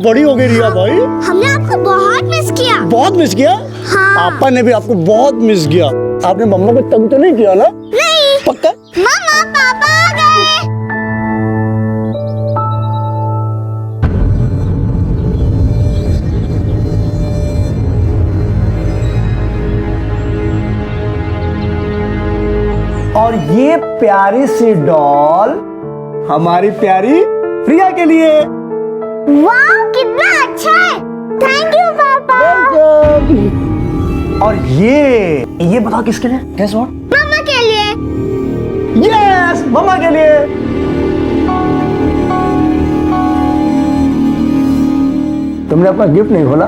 बड़ी हो गई रिया भाई। हमने आपको बहुत मिस किया। बहुत मिस किया? हाँ। पापा ने भी आपको बहुत मिस किया। आपने मम्मा को तंग तो नहीं किया ना? नहीं। पक्का? मम्मा पापा आ गए। और ये प्यारी सी डॉल हमारी प्यारी प्रिया के लिए। वाह कितना अच्छा है। थैंक यू पापा। और ये बता किसके लिए? Guess what? मम्मा के लिए। यस, मम्मा के लिए। तुमने अपना गिफ्ट नहीं खोला?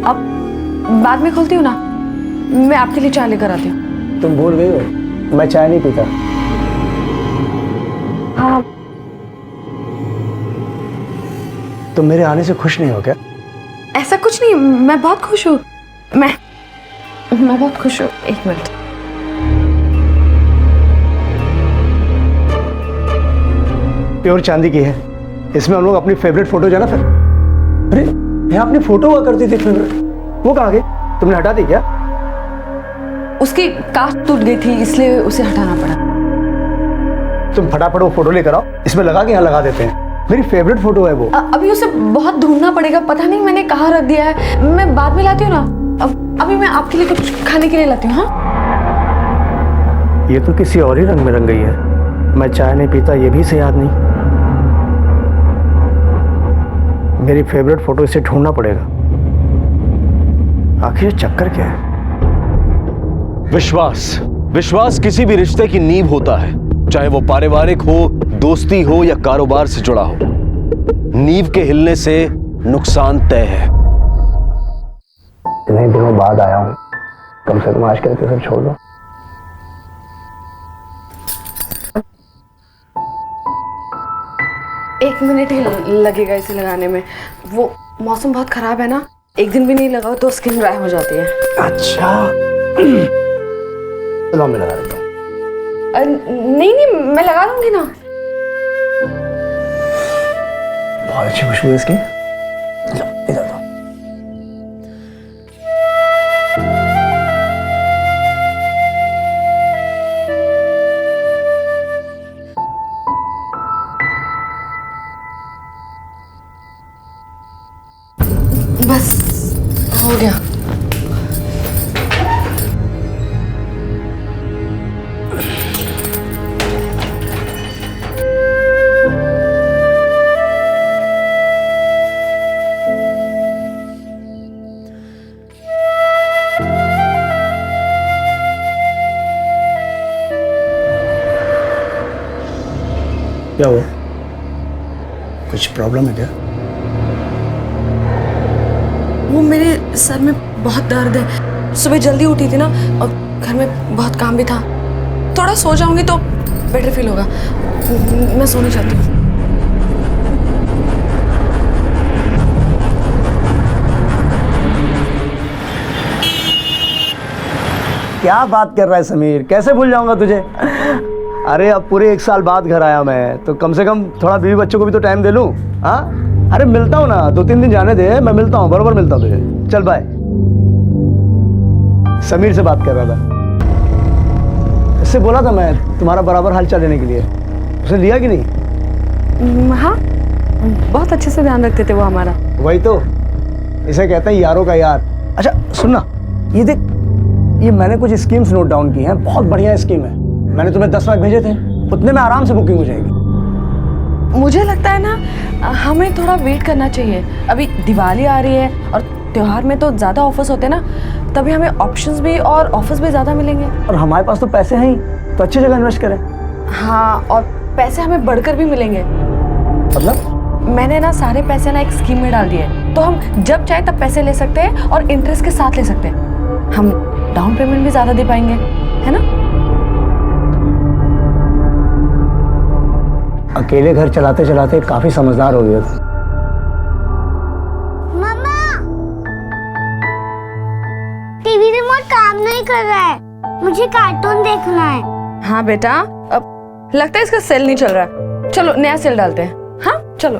अब बाद में खोलती हूँ ना, मैं आपके लिए चाय लेकर आती हूँ। तुम भूल गई हो, मैं चाय नहीं पीता। हाँ। तुम मेरे आने से खुश नहीं हो क्या? ऐसा कुछ नहीं, मैं बहुत खुश हूँ। मैं बहुत खुश हूँ। एक मिनट। प्योर चांदी की है। इसमें हम लोग अपनी फेवरेट फोटो जो है ना, फिर अरे यहाँ अपनी फोटो हुआ करती थी फेवरेट, वो कहाँ गई? तुमने हटा दी क्या? उसकी कास्ट टूट गई थी, इसलिए उसे हटाना पड़ा। तुम फटाफट वो फोटो लेकर आओ, इसमें लगा के यहाँ लगा देते हैं। मेरी फेवरेट फोटो है वो। अभी उसे बहुत ढूंढना पड़ेगा, पता नहीं मैंने कहाँ रख दिया है। मैं बाद में लाती हूँ ना। अभी मैं आपके लिए कुछ खाने के लिए लाती हूँ। हाँ, ये तो किसी और ही रंग में रंग गई है। मैं चाय नहीं पीता, ये भी इसे याद नहीं। मेरी फेवरेट फोटो इसे ढूंढना पड़ेगा। आखिर चक्कर क्या है? विश्वास किसी भी रिश्ते की नींव होता है, चाहे वो पारिवारिक हो, दोस्ती हो या कारोबार से जुड़ा हो। नींव के हिलने से नुकसान तय है। इतने दिनों बाद आया हूं, कम से कम आज के सब छोड़ दो। एक मिनट ही लगेगा इसे लगाने में। वो मौसम बहुत खराब है ना, एक दिन भी नहीं लगाओ तो स्किन ड्राई हो जाती है। अच्छा चलो मैं लगा देता हूँ। नहीं, मैं लगा दूंगी ना। बहुत अच्छी खुशबू है इसकी। लो, इधर दो। बस हो गया। क्या हुआ? कुछ प्रॉब्लम है क्या? वो मेरे सर में बहुत दर्द है। सुबह जल्दी उठी थी ना और घर में बहुत काम भी था। थोड़ा सो जाऊंगी तो बेटर फील होगा। मैं सोना चाहती हूँ। क्या बात कर रहा है समीर? कैसे भूल जाऊंगा तुझे? अरे अब पूरे 1 साल बाद घर आया मैं, तो कम से कम थोड़ा बीवी बच्चों को भी तो टाइम दे लूं। हाँ अरे मिलता हूँ ना, 2-3 दिन जाने दे, मैं मिलता हूँ, बराबर मिलता हूँ तुझे। चल बाय। समीर से बात कर रहा था, इससे बोला था मैं तुम्हारा बराबर हाल चाल लेने के लिए। उसने लिया कि नहीं? हाँ, बहुत अच्छे से ध्यान रखते थे वो हमारा। वही तो, इसे कहते हैं यारों का यार। अच्छा सुनना, ये देख, ये मैंने कुछ स्कीम्स नोट डाउन की हैं, बहुत बढ़िया स्कीम है। मैंने तुम्हें 10 लाख भेजे थे, उतने में आराम से बुकिंग हो जाएगी। मुझे लगता है ना हमें थोड़ा वेट करना चाहिए। अभी दिवाली आ रही है और त्योहार में तो ज़्यादा ऑफर्स होते हैं ना, तभी हमें ऑप्शंस भी और ऑफर्स भी ज़्यादा मिलेंगे। और हमारे पास तो पैसे हैं ही, तो अच्छी जगह इन्वेस्ट करें। हाँ, और पैसे हमें बढ़कर भी मिलेंगे। मतलब? मैंने ना सारे पैसे ना एक स्कीम में डाल दिए, तो हम जब चाहे तब पैसे ले सकते हैं और इंटरेस्ट के साथ ले सकते हैं। हम डाउन पेमेंट भी ज़्यादा दे पाएंगे, है ना? अकेले घर चलाते चलाते काफी समझदार हो गया था। मम्मा, टीवी रिमोट काम नहीं कर रहा है, मुझे कार्टून देखना है। हाँ बेटा, अब लगता है इसका सेल नहीं चल रहा है। चलो नया सेल डालते हैं। चलो।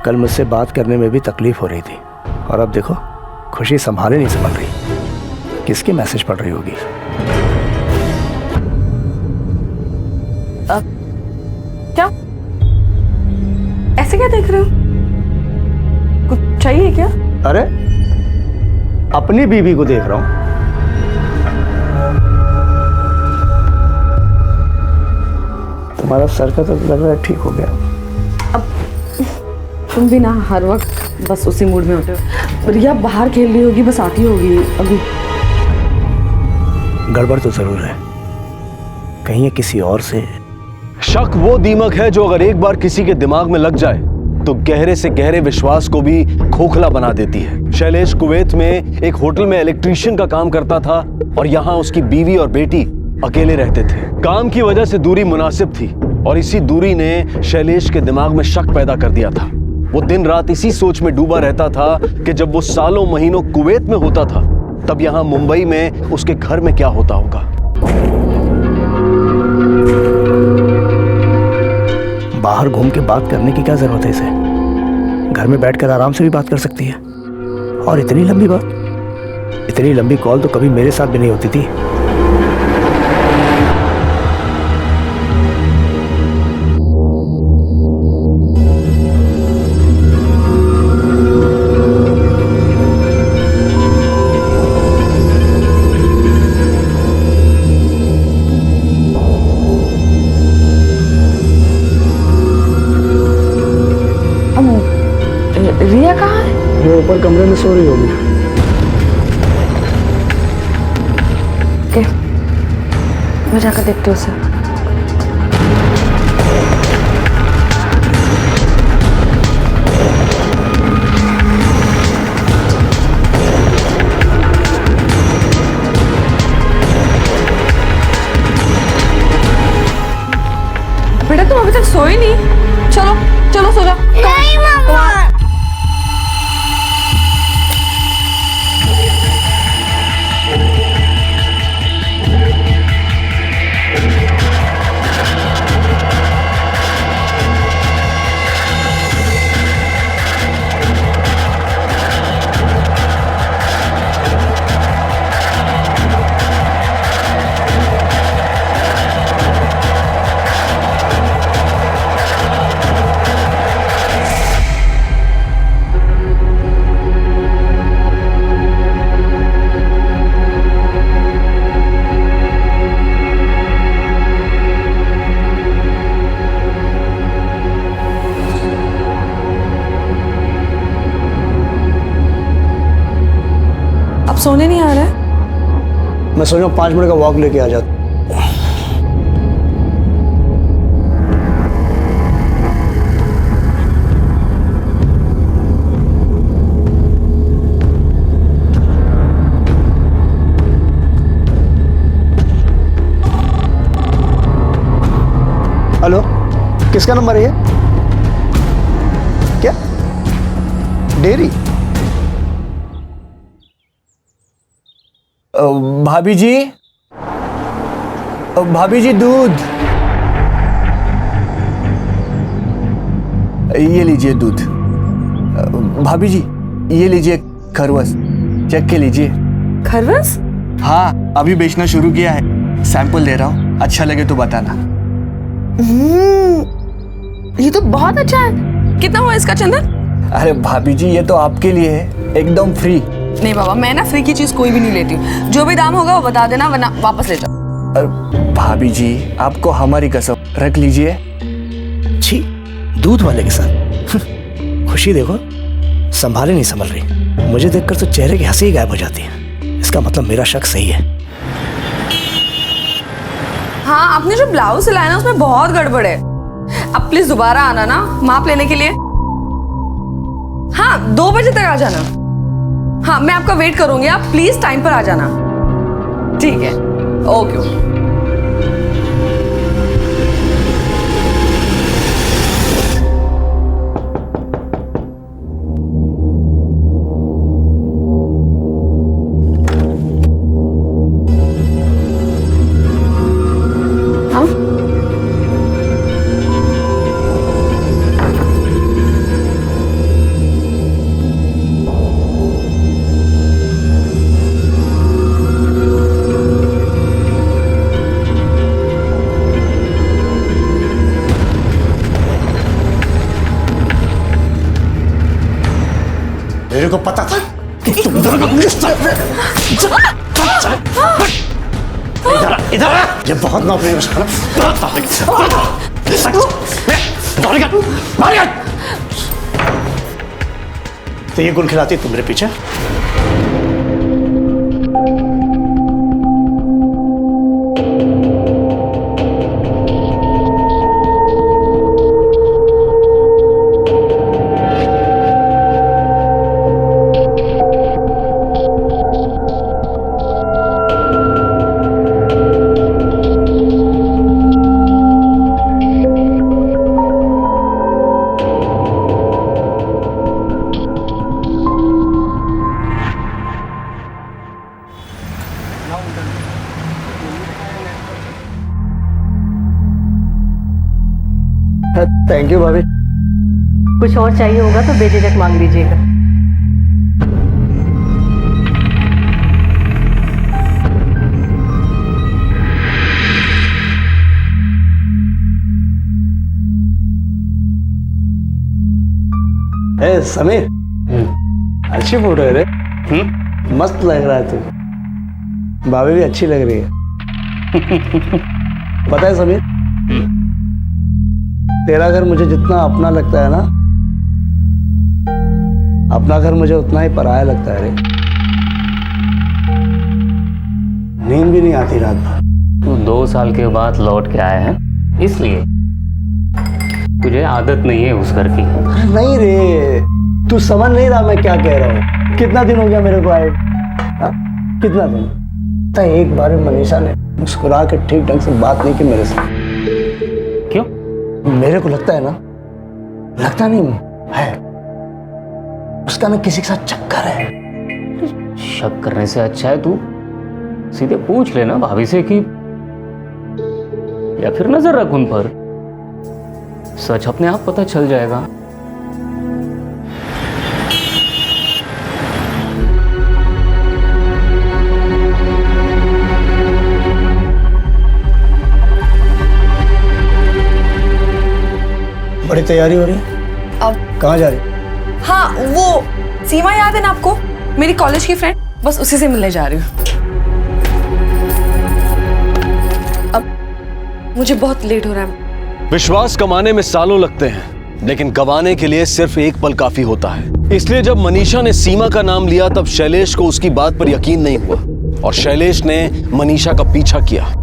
कल मुझसे बात करने में भी तकलीफ हो रही थी और अब देखो खुशी संभाले नहीं संभल रही। किसके मैसेज पढ़ रही होगी? क्या ऐसे क्या देख रहे हो? कुछ चाहिए क्या? अरे अपनी बीवी को देख रहा हूं। तुम्हारा सर का तो लग रहा है ठीक हो गया। तुम भी ना हर वक्त बस उसी मूड में होते हो। रिया बाहर खेल रही होगी, बस आती होगी अभी। गड़बड़ तो जरूर है, कहीं ये किसी और से। शक वो दीमक है जो अगर एक बार किसी के दिमाग में लग जाए तो गहरे से गहरे विश्वास को भी खोखला बना देती है। शैलेश कुवैत में एक होटल में इलेक्ट्रीशियन का काम करता था और यहाँ उसकी बीवी और बेटी अकेले रहते थे। काम की वजह से दूरी मुनासिब थी और इसी दूरी ने शैलेश के दिमाग में शक पैदा कर दिया था। वो दिन रात इसी सोच में डूबा रहता था कि जब वो सालों महीनों कुवैत में होता था तब यहाँ मुंबई में उसके घर में क्या होता होगा। बाहर घूम के बात करने की क्या जरूरत है इसे? घर में बैठकर आराम से भी बात कर सकती है। और इतनी लंबी बात, इतनी लंबी कॉल तो कभी मेरे साथ भी नहीं होती थी। रिया कहाँ है? वो ऊपर कमरे में सो रही होगी। ओके, मैं जाकर देखती हूँ उसे। बेटा तुम अभी तक सोई नहीं? चलो चलो सो जाओ। नहीं मम्मा। सोने नहीं आ रहा है? मैं सोचा 5 मिनट का वॉक लेके आ जाता। हेलो, किसका नंबर है ये? क्या डेयरी? भाभी जी, भाभी जी दूध, ये लीजिए दूध। भाभी जी ये लीजिए खरवस, चेक के लीजिए। खरवस? हाँ अभी बेचना शुरू किया है, सैंपल दे रहा हूँ, अच्छा लगे तो बताना। ये तो बहुत अच्छा है। कितना हुआ इसका चंदन? अरे भाभी जी ये तो आपके लिए है, एकदम फ्री। नहीं बाबा, मैं ना फ्री की चीज कोई भी नहीं लेती हूँ। जो भी दाम होगा वो बता देना वरना वापस ले जाओ। अरे भाभी जी आपको हमारी कसम, रख लीजिए। छी, दूध वाले के साथ खुशी देखो संभाले नहीं संभल रही। मुझे देखकर तो चेहरे की हंसी ही गायब हो जाती है। इसका मतलब मेरा शक सही है। हाँ, आपने जो ब्लाउज सिलाया ना उसमें बहुत गड़बड़ है। अब प्लीज दोबारा आना ना माप लेने के लिए। हाँ 2 बजे तक आ जाना। हाँ मैं आपका वेट करूंगी, आप प्लीज टाइम पर आ जाना। ठीक है, ओके। इधर आ। ये बहुत नौकरी है तो ये गुल खिलाती तुम मेरे पीछे। थैंक यू भाभी। कुछ और चाहिए होगा तो बेझिझक मांग लीजिएगा। ए समीर, अच्छी फोटो है रे। मस्त लग रहा है तू। भाभी भी अच्छी लग रही है। पता है समीर, तेरा घर मुझे जितना अपना लगता है ना, अपना घर मुझे उतना ही पराया लगता है रे। नींद भी नहीं आती रात भर। तू 2 साल के बाद लौट के आया है, इसलिए तुझे आदत नहीं है उस घर की। अरे नहीं रे, तू समझ नहीं रहा मैं क्या कह रहा हूँ। कितना दिन हो गया मेरे को आए, कितना दिन। तो एक बार मनीषा ने मुस्कुरा के ठीक ढंग से बात नहीं की मेरे से। क्यों? मेरे को लगता है ना, लगता नहीं है, उसका ना किसी के साथ चक्कर है। शक करने से अच्छा है तू सीधे पूछ लेना भाभी से कि, या फिर नजर रख उन पर, सच अपने आप पता चल जाएगा। बड़ी तैयारी हो रही है। अब कहाँ जा रही? हाँ, वो सीमा याद है ना आपको, मेरी कॉलेज की फ्रेंड, बस उसी से मिलने जा रही हूँ। अब मुझे बहुत लेट हो रहा है। विश्वास कमाने में सालों लगते हैं, लेकिन गंवाने के लिए सिर्फ एक पल काफी होता है। इसलिए जब मनीषा ने सीमा का नाम लिया तब शैलेश को उसकी बात पर यकीन नहीं हुआ और शैलेश ने मनीषा का पीछा किया।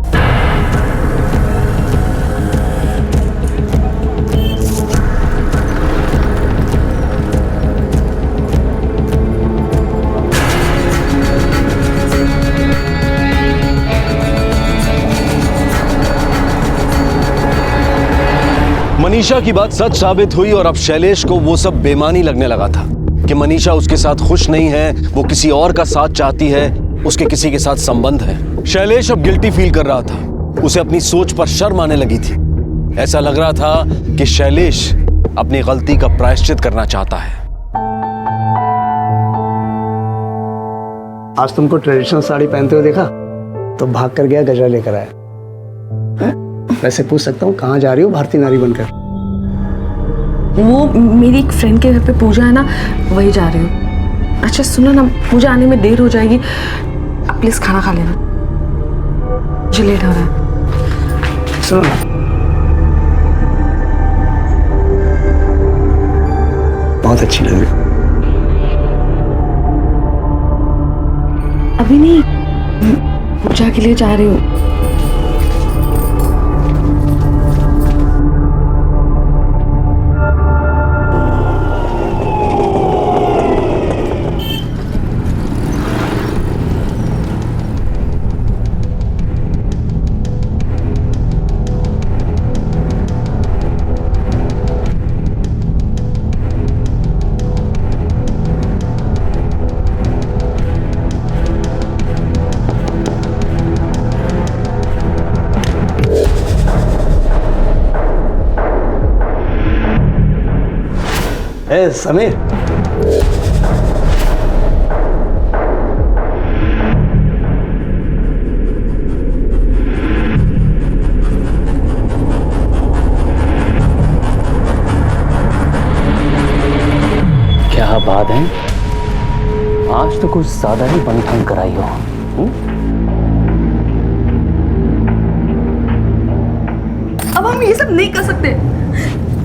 मनीषा की बात सच साबित हुई और अब शैलेश को वो सब बेमानी लगने लगा था कि मनीषा उसके साथ खुश नहीं है, वो किसी और का साथ चाहती है, उसके किसी के साथ संबंध है। शैलेश अब गिल्टी फील कर रहा था, उसे अपनी सोच पर शर्म आने लगी थी। ऐसा लग रहा था कि शैलेश अपनी गलती का प्रायश्चित करना चाहता है। आज तुमको ट्रेडिशनल साड़ी पहनते हुए देखा तो भाग कर गया, गजरा लेकर आया। वैसे पूछ सकता हूँ कहाँ जा रही हो भारतीय नारी बनकर? वो मेरी एक फ्रेंड के घर पे पूजा है ना, वही जा रही हूँ। अच्छा सुनो ना, पूजा आने में देर हो जाएगी, आप प्लीज खाना खा लेना, मुझे लेट हो रहा है। सुनो ना, बहुत अच्छी लग रही। अभी नहीं, पूजा के लिए जा रही हूँ। ए समीर, क्या बात है, आज तो कुछ ज्यादा ही बनठन कराई हो। अब हम ये सब नहीं कर सकते।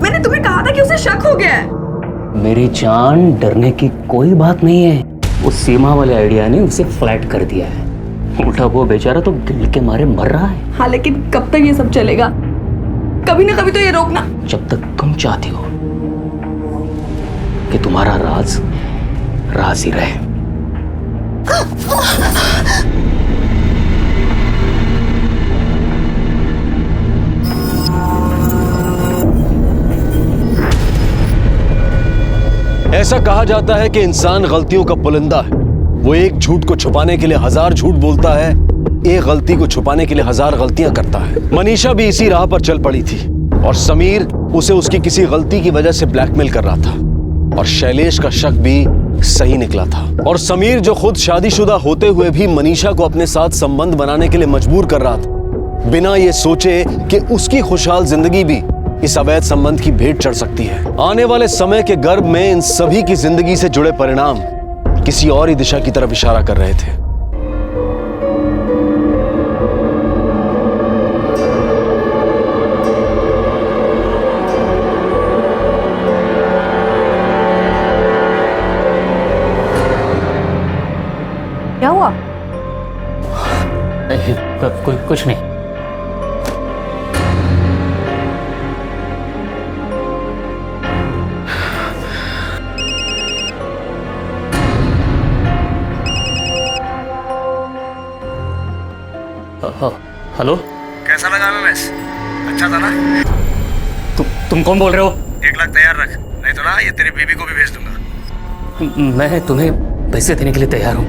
मैंने तुम्हें कहा था कि उसे शक हो गया है। मेरी जान, डरने की कोई बात नहीं है। उस सीमा वाले आइडिया ने उसे फ्लैट कर दिया है। उल्टा वो बेचारा तो गिल्ट के मारे मर रहा है। हाँ, लेकिन कब तक ये सब चलेगा? कभी ना कभी तो ये रोकना। जब तक तुम चाहती हो कि तुम्हारा राज राज ही रहे। ऐसा कहा जाता है कि इंसान गलतियों का पुलिंदा है। वो एक झूठ को छुपाने के लिए हजार झूठ बोलता है, एक गलती को छुपाने के लिए हजार गलतियां करता है। मनीषा भी इसी राह पर चल पड़ी थी और समीर उसे उसकी किसी गलती की वजह से ब्लैकमेल कर रहा था और शैलेश का शक भी सही निकला था। और समीर जो खुद शादीशुदा होते हुए भी मनीषा को अपने साथ संबंध बनाने के लिए मजबूर कर रहा था, बिना ये सोचे कि उसकी खुशहाल जिंदगी भी इस अवैध संबंध की भेंट चढ़ सकती है। आने वाले समय के गर्भ में इन सभी की जिंदगी से जुड़े परिणाम किसी और ही दिशा की तरफ इशारा कर रहे थे। क्या हुआ? कुछ नहीं। हेलो, कैसा लगा एमएमएस? अच्छा था ना? तुम कौन बोल रहे हो? 1 लाख तैयार रख, नहीं तो ना ये तेरी बीबी को भी भेज दूंगा। मैं तुम्हें पैसे देने के लिए तैयार हूँ,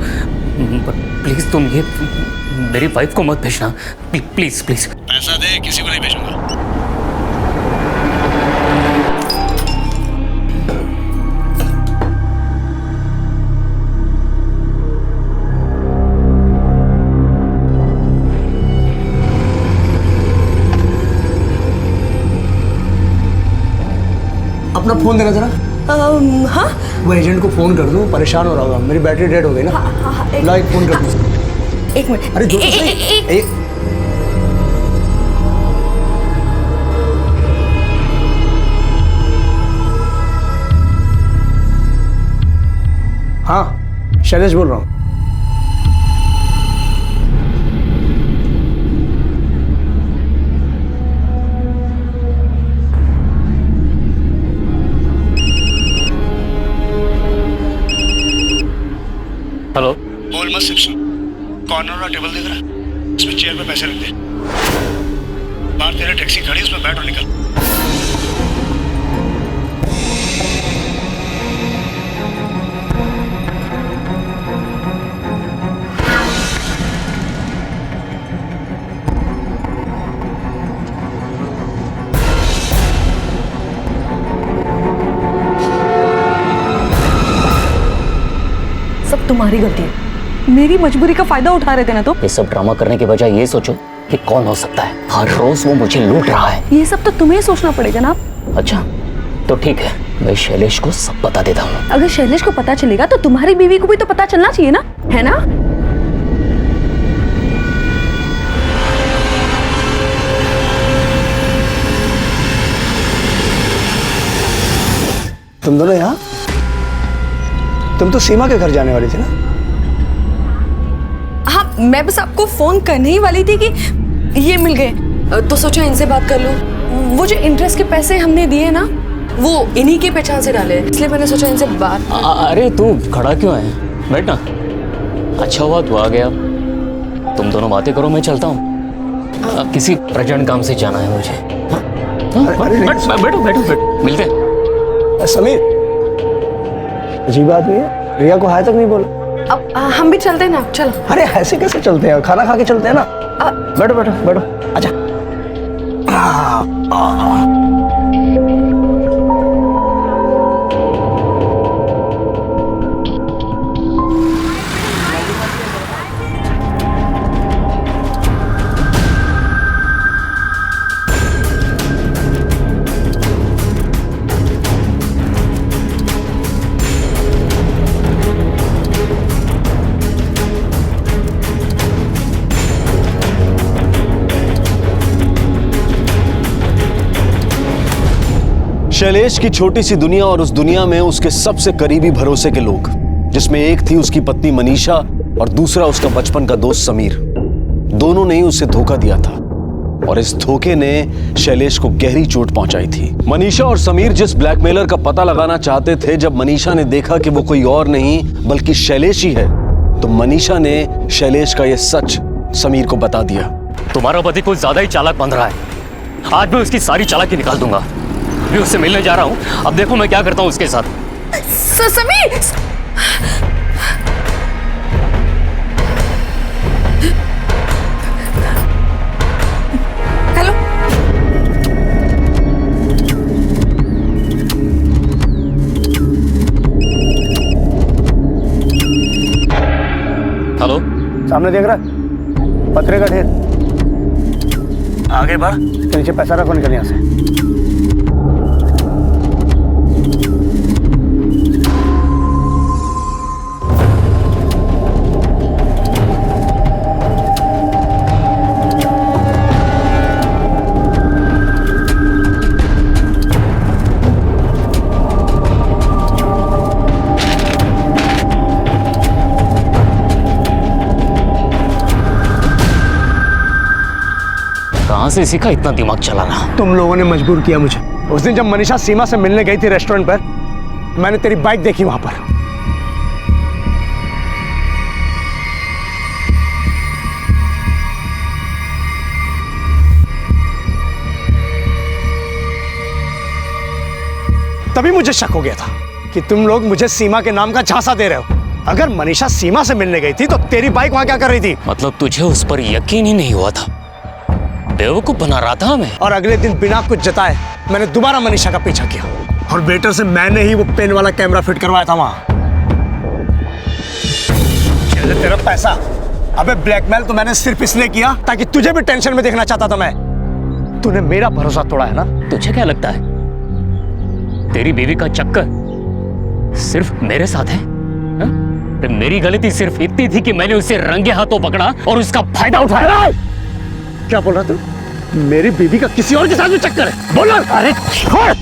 प्लीज तुम ये मेरी वाइफ को मत भेजना, प्लीज प्लीज। पैसा दे, किसी को नहीं भेजूंगा। अपना फोन देना जरा। हाँ, वो एजेंट को फोन कर दूं, परेशान हो रहा होगा, मेरी बैटरी डेड हो गई ना। ला एक फोन कर दूं। एक मिनट। अरे दो तो सही। हाँ, शैलेश बोल रहा हूँ। हेलो, बोल मत शिव, कॉर्नर वाला टेबल देख रहा है? इसमें चेयर पे पैसे रख दे। बाहर तेरा टैक्सी खड़ी, उसमें बैठ और निकल। सब तुम्हारी गलती है। मेरी मजबूरी का फायदा उठा रहे थे ना तुम। ये सब ड्रामा करने के बजाय ये सोचो कि कौन हो सकता है। हर रोज वो मुझे लूट रहा है। ये सब तो तुम्हें सोचना पड़ेगा ना। अच्छा तो ठीक है, मैं शैलेश को सब बता देता हूँ। अगर शैलेश को पता चलेगा तो तुम्हारी बीवी को भी तो पता चलना चाहिए ना, है ना? तुम दोनों यहाँ? तुम तो सीमा के घर जाने वाली थी ना? हाँ, मैं बस आपको फोन करने ही वाली थी कि ये मिल गए, तो सोचा इनसे बात कर लूं। वो जो इंटरेस्ट के पैसे हमने दिए ना, वो इन्हीं के पहचान से डाले, इसलिए मैंने सोचा इनसे बात। अरे तू खड़ा क्यों है? बैठ ना। अच्छा हुआ तू आ गया। तुम दोनों बातें करो, मैं चलता हूँ। किसी अर्जेंट काम से जाना है मुझे। बैठो बैठो बैठो, मिलते हैं। समीर, अजीब आदमी है, रिया को हाय तक नहीं बोला। अब हम भी चलते हैं ना, चलो। अरे ऐसे कैसे चलते हैं? खाना खा के चलते हैं ना। बैठो बैठो बैठो, अच्छा। शैलेश की छोटी सी दुनिया और उस दुनिया में उसके सबसे करीबी भरोसे के लोग, जिसमें एक थी उसकी पत्नी मनीषा और दूसरा उसका बचपन का दोस्त समीर। दोनों ने ही उसे धोखा दिया था और इस धोखे ने शैलेश को गहरी चोट पहुंचाई थी। मनीषा और समीर जिस ब्लैकमेलर का पता लगाना चाहते थे, जब मनीषा ने देखा कि वो कोई और नहीं बल्कि शैलेश ही है, तो मनीषा ने शैलेश का यह सच समीर को बता दिया। तुम्हारा पति कुछ ज्यादा ही चालाक बन रहा है। आज मैं उसकी सारी चालाकी निकाल दूंगा। मैं उससे मिलने जा रहा हूं, अब देखो मैं क्या करता हूं उसके साथ। समीर! हेलो। हेलो। सामने देख रहा है? पत्थरे का ढेर। आगे बढ़, के नीचे पैसा रखो, निकल यहाँ से। कहां से सीखा इतना दिमाग चलाना? तुम लोगों ने मजबूर किया मुझे। उस दिन जब मनीषा सीमा से मिलने गई थी रेस्टोरेंट पर, मैंने तेरी बाइक देखी वहां पर। तभी मुझे शक हो गया था कि तुम लोग मुझे सीमा के नाम का झांसा दे रहे हो। अगर मनीषा सीमा से मिलने गई थी तो तेरी बाइक वहां क्या कर रही थी? मतलब तुझे उस पर यकीन ही नहीं हुआ था? बेवकूफ बना रहा था मैं। और अगले दिन बिना कुछ जताए मैंने दोबारा मनीषा का पीछा किया और वेटर से मैंने ही वो पेन वाला कैमरा फिट करवाया था वहां। तेरा पैसा, अबे ब्लैकमेल तो मैंने सिर्फ इसलिए किया ताकि तुझे भी टेंशन में देखना चाहता था मैं। तूने मेरा भरोसा तोड़ा है ना? तुझे क्या लगता है तेरी बीवी का चक्कर सिर्फ मेरे साथ है? हा? मेरी गलती सिर्फ इतनी थी कि मैंने उसे रंगे हाथों पकड़ा और उसका फायदा उठाया। क्या बोल रहा तू? मेरी बीवी का किसी और के साथ भी चक्कर है? बोल। अरे छोड़,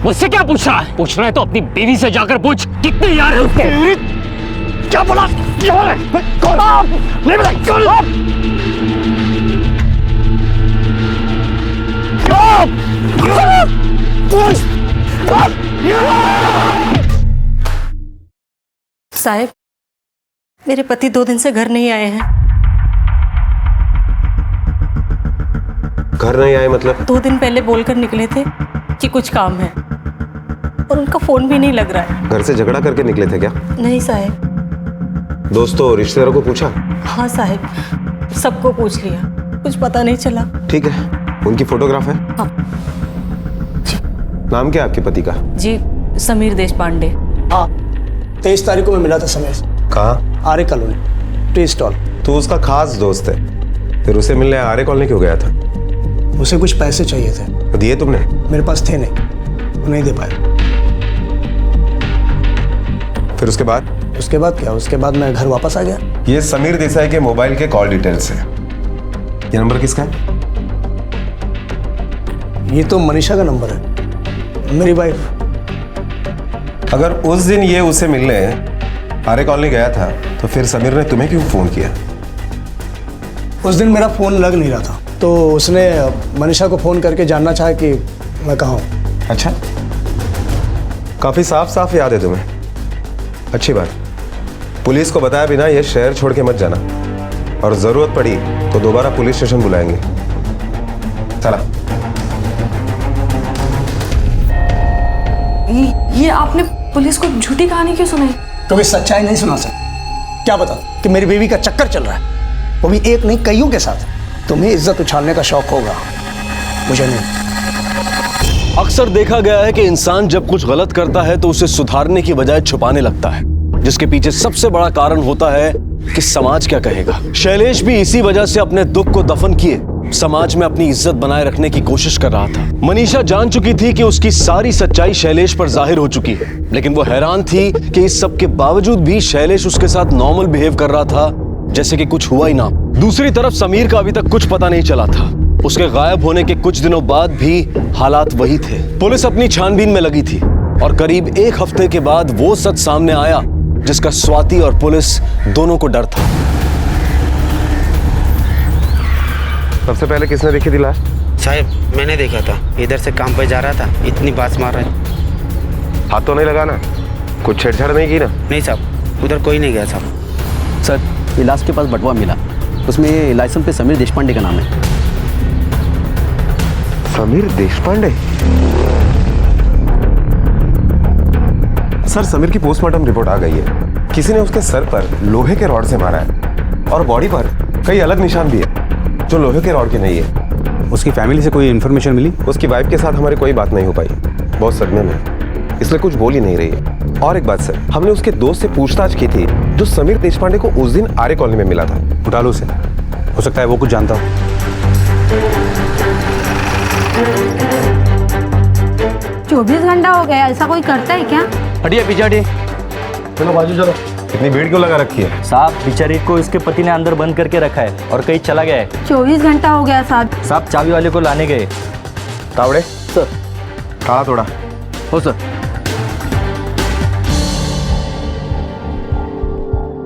मुझसे क्या पूछ रहा है? पूछना है तो अपनी बीवी से जाकर पूछ, कितने यार है उसके? क्या बोला? साहब, मेरे पति 2 दिन से घर नहीं आए हैं। घर नहीं आए मतलब? 2 दिन पहले बोलकर निकले थे कि कुछ काम है और उनका फोन भी नहीं लग रहा है। घर से झगड़ा करके निकले थे क्या? नहीं साहब। दोस्तों रिश्तेदारों को पूछा? हाँ साहब, सबको पूछ लिया, कुछ पता नहीं चला। ठीक है, उनकी फोटोग्राफ है? हाँ नाम क्या है आपके पति का? जी, समीर देश पांडे। हाँ, 23 तारीख को मैं मिला था समेश। कहाँ? आर्य कॉलोनी, टी स्टॉल। तो उसका खास दोस्त है, फिर उसे मिलने आर्य कॉलोनी क्यों गया था? उसे कुछ पैसे चाहिए थे। तो दिए तुमने? मेरे पास थे नहीं दे पाए। फिर उसके बाद? उसके बाद क्या? उसके बाद मैं घर वापस आ गया। ये समीर देसाई के मोबाइल के कॉल डिटेल्स है। ये नंबर किसका है? ये तो मनीषा का नंबर है, मेरी वाइफ। अगर उस दिन ये उसे मिलने आर्य कॉलोनी गया था तो फिर समीर ने तुम्हें क्यों फोन किया? उस दिन मेरा फोन लग नहीं रहा था तो उसने मनीषा को फोन करके जानना चाहा कि मैं कहाँ हूँ। अच्छा, काफी साफ साफ याद है तुम्हें। अच्छी बात। पुलिस को बताया बिना ये शहर छोड़ के मत जाना, और जरूरत पड़ी तो दोबारा पुलिस स्टेशन बुलाएंगे। चला। ये आपने पुलिस को झूठी कहानी क्यों सुनाई? कभी सच्चाई नहीं सुना सकते। क्या बता कि मेरी बीवी का चक्कर चल रहा है, वो भी एक नहीं कईयों के साथ। तुम्हें इज्जत उछालने का शौक होगा, मुझे नहीं। अक्सर देखा गया है कि इंसान जब कुछ गलत करता है तो उसे सुधारने की बजाय छुपाने लगता है, जिसके पीछे सबसे बड़ा कारण होता है कि समाज क्या कहेगा। शैलेश भी इसी वजह से अपने दुख को दफन किए समाज में अपनी इज्जत बनाए रखने की कोशिश कर रहा था। मनीषा जान चुकी थी कि उसकी सारी सच्चाई शैलेश पर जाहिर हो चुकी है, लेकिन वो हैरान थी कि इस सब के बावजूद भी शैलेश उसके साथ नॉर्मल बिहेव कर रहा था, जैसे कि कुछ हुआ ही ना। दूसरी तरफ समीर का अभी तक कुछ पता नहीं चला था। उसके गायब होने के कुछ दिनों बाद भी हालात वही थे। पुलिस अपनी छानबीन में लगी थी और करीब 1 हफ्ते के बाद वो सच सामने आया जिसका स्वाति और पुलिस दोनों को डर था। सबसे पहले किसने देखी थी लाश? साहब मैंने देखा था, इधर से काम पे जा रहा था, इतनी बात मार रहा है। हाथ तो नहीं लगाना, कुछ छेड़छाड़ नहीं की ना? नहीं साहब, उधर कोई नहीं गया साहब। सर ये लाश के पास बटवा मिला, उसमें लाइसेंस पे समीर देशपांडे का नाम है। समीर देशपांडे? सर समीर की पोस्टमार्टम रिपोर्ट आ गई है। किसी ने उसके सर पर लोहे के रॉड से मारा है और बॉडी पर कई अलग निशान भी है जो लोहे के रॉड के नहीं है। उसकी फैमिली से कोई इन्फॉर्मेशन मिली? उसकी वाइफ के साथ हमारी कोई बात नहीं हो पाई, बहुत सदमे में, इसलिए कुछ बोल ही नहीं रही है। और एक बात सर, हमने उसके दोस्त से पूछताछ की थी जो समीर देशपांडे को उस दिन आर्य कॉलोनी में मिला था। उठा लो उसे, हो सकता है वो कुछ जानता हो। 24 घंटा हो गया, ऐसा कोई करता है क्या? हटिए पीछे हटिए। चलो बाजू चलो। इतनी भीड़ क्यों लगा रखी है? साहब बेचारी को इसके पति ने अंदर बंद करके रखा है और कहीं चला गया है। 24 घंटा हो गया साहब। साहब चाबी वाले को लाने गए। तावड़े सर। खड़ा थोड़ा। हो सर।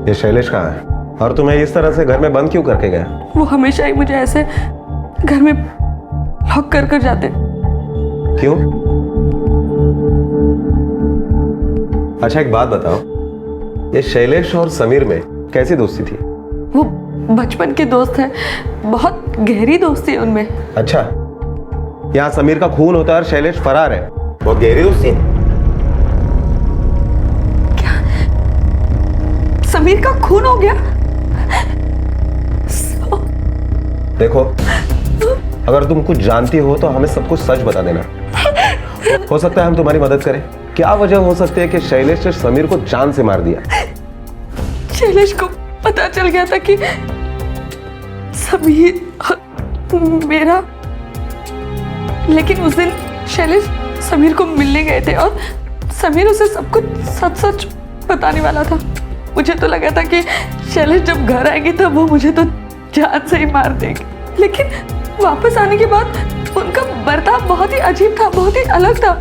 ये शैलेश कहाँ है और तुम्हें इस तरह से घर में बंद क्यों करके गया? वो हमेशा ही मुझे ऐसे घर में लॉक कर कर जाते। क्यों? अच्छा एक बात बताओ, ये शैलेश और समीर में कैसी दोस्ती थी? वो बचपन के दोस्त हैं, बहुत गहरी दोस्ती है उनमें। अच्छा, यहाँ समीर का खून होता है और शैलेश फरार है, बहुत गहरी दोस्ती है। क्या समीर का खून हो गया? देखो, अगर तुम कुछ जानती हो तो हमें सब कुछ सच बता देना। हो सकता है हम तुम्हारी मदद करें। क्या वजह हो सकती है कि शैलेश ने समीर को जान से मार दिया? शैलेश को पता चल गया था कि समीर और मेरा, लेकिन उस दिन शैलेश समीर को मिलने गए थे और समीर उसे सब कुछ सच सच बताने वाला था। मुझे तो लगा था कि शैलेश जब घर आएगी तो वो मुझे तो जान से ही मार देगी, लेकिन वापस आने के बाद उनका बर्ताव बहुत ही अजीब था, बहुत ही अलग था।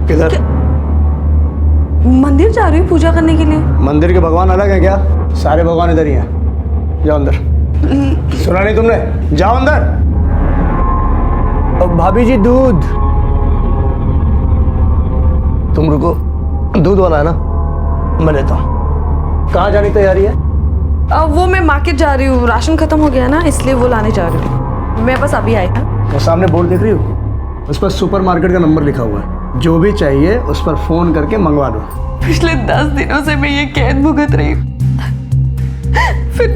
किधर? मंदिर जा रही हूँ पूजा करने के लिए। मंदिर के भगवान अलग है क्या? सारे भगवान इधर ही हैं। जाओ अंदर। सुना नहीं तुमने? जाओ अंदर। भाभी जी दूध। तुम रुको, दूध वाला है ना, मैं लेता हूँ। कहाँ जाने की तैयारी है? वो मैं मार्केट जा रही हूँ, राशन खत्म हो गया ना, इसलिए वो लाने जा रही हूँ। मैं बस अभी आई था। वो सामने बोर्ड देख रही हो, उस पर सुपर मार्केट का नंबर लिखा हुआ है। जो भी चाहिए उस पर फोन करके मंगवा दो। पिछले 10 दिनों से मैं ये कैद भुगत रही हूँ। फिर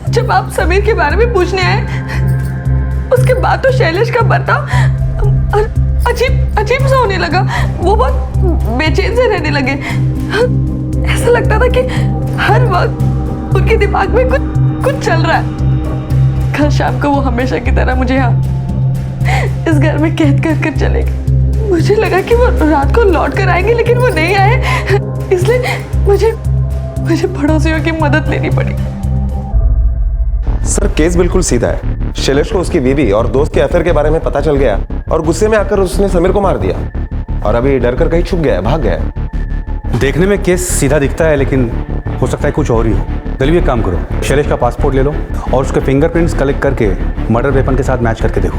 जब आप समीर के बारे में पूछने आए, उसके बाद तो शैलेश का बर्ताव अजीब सा होने लगा। वो बहुत बेचैन से रहने लगे। ऐसा लगता था कि हर वक्त उनके दिमाग में कुछ चल रहा है। कल शाम को वो हमेशा की तरह मुझे यहाँ इस घर में कैद कर चले गए। मुझे लगा कि वो रात को लौट कर आएंगे, लेकिन वो नहीं आए, इसलिए मुझे पड़ोसियों की मदद लेनी पड़ी। सर केस बिल्कुल सीधा है। शैलेश को उसकी बीवी और दोस्त के अफेयर के बारे में पता चल गया और गुस्से में आकर उसने समीर को मार दिया और अभी डर कर कहीं छुप गया, भाग गया। देखने में केस सीधा दिखता है, लेकिन हो सकता है कुछ और ही हो। चलिए एक काम करो, शैलेश का पासपोर्ट ले लो और उसके फिंगरप्रिंट्स कलेक्ट करके मर्डर वेपन के साथ मैच करके देखो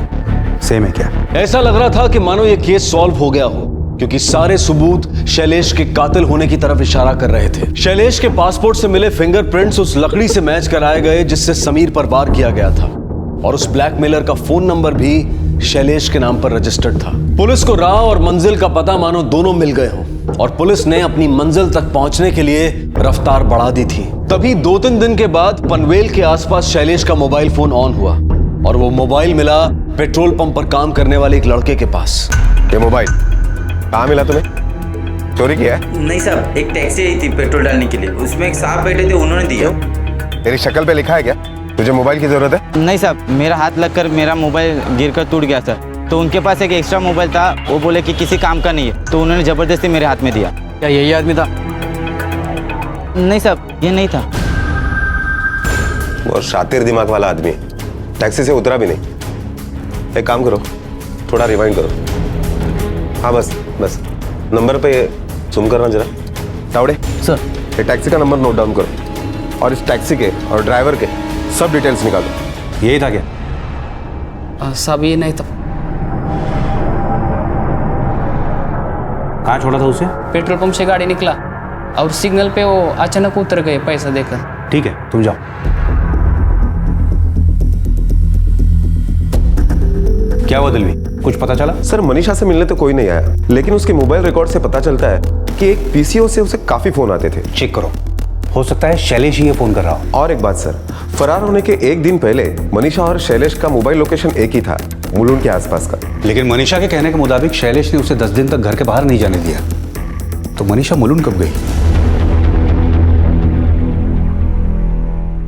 सेम है क्या। ऐसा लग रहा था कि मानो ये केस सॉल्व हो गया हो, क्योंकि सारे सबूत शैलेश के कातिल होने की तरफ इशारा कर रहे थे। शैलेश के पासपोर्ट से मिले फिंगरप्रिंट्स उस लकड़ी से मैच कराए गए जिससे समीर पर वार किया गया था, और उस ब्लैकमेलर का फोन नंबर भी शैलेश के नाम पर रजिस्टर्ड था। पुलिस को राह और मंजिल का पता मानो दोनों मिल गए हों, और पुलिस ने अपनी मंजिल तक पहुंचने के लिए रफ्तार बढ़ा दी थी। तभी 2-3 दिन के बाद पनवेल के आसपास शैलेश का मोबाइल फोन ऑन हुआ और वो मोबाइल मिला पेट्रोल पंप पर काम करने वाले एक लड़के के पास। ये मोबाइल कहाँ मिला तुम्हें? चोरी किया है? नहीं साहब, एक टैक्सी आई थी पेट्रोल डालने के लिए, उसमें एक साहब बैठे थे, उन्होंने दिया। तेरी शक्ल पे लिखा है क्या तुझे मोबाइल की जरूरत है? नहीं साहब, मेरा हाथ लगकर मेरा मोबाइल गिरकर टूट गया सर, तो उनके पास एक एक्स्ट्रा मोबाइल था, वो बोले कि किसी काम का नहीं है, तो उन्होंने जबरदस्ती मेरे हाथ में दिया। क्या यही आदमी था? नहीं साहब, ये नहीं था। वो शातिर दिमाग वाला आदमी है, टैक्सी से उतरा भी नहीं। एक काम करो, थोड़ा रिवाइंड करो। हाँ बस बस, नंबर पे सुन करना जरा। तावड़े सर, ये टैक्सी का नंबर नोट डाउन करो और इस टैक्सी के और ड्राइवर के सब डिटेल्स निकालो। यही था क्या? साहब ये नहीं था। कहाँ छोड़ा था उसे? पेट्रोल पंप से गाड़ी निकला और सिग्नल पे वो अचानक उतर गए पैसा देकर। ठीक है, तुम जाओ। क्या हुआ दिलवी, कुछ पता चला? सर मनीषा से मिलने तो कोई नहीं आया, लेकिन उसके मोबाइल रिकॉर्ड से पता चलता है कि एक पीसीओ से उसे काफी फोन आते थे। चेक करो, हो सकता है शैलेश ही ये फोन कर रहा हो। और एक बात सर, फरार होने के एक दिन पहले मनीषा और शैलेश का मोबाइल लोकेशन एक ही था, मुलुंड के आसपास का। लेकिन मनीषा के कहने के मुताबिक शैलेश ने उसे 10 दिन तक घर के बाहर नहीं जाने दिया। तो मनीषा मुलुंड कब गई?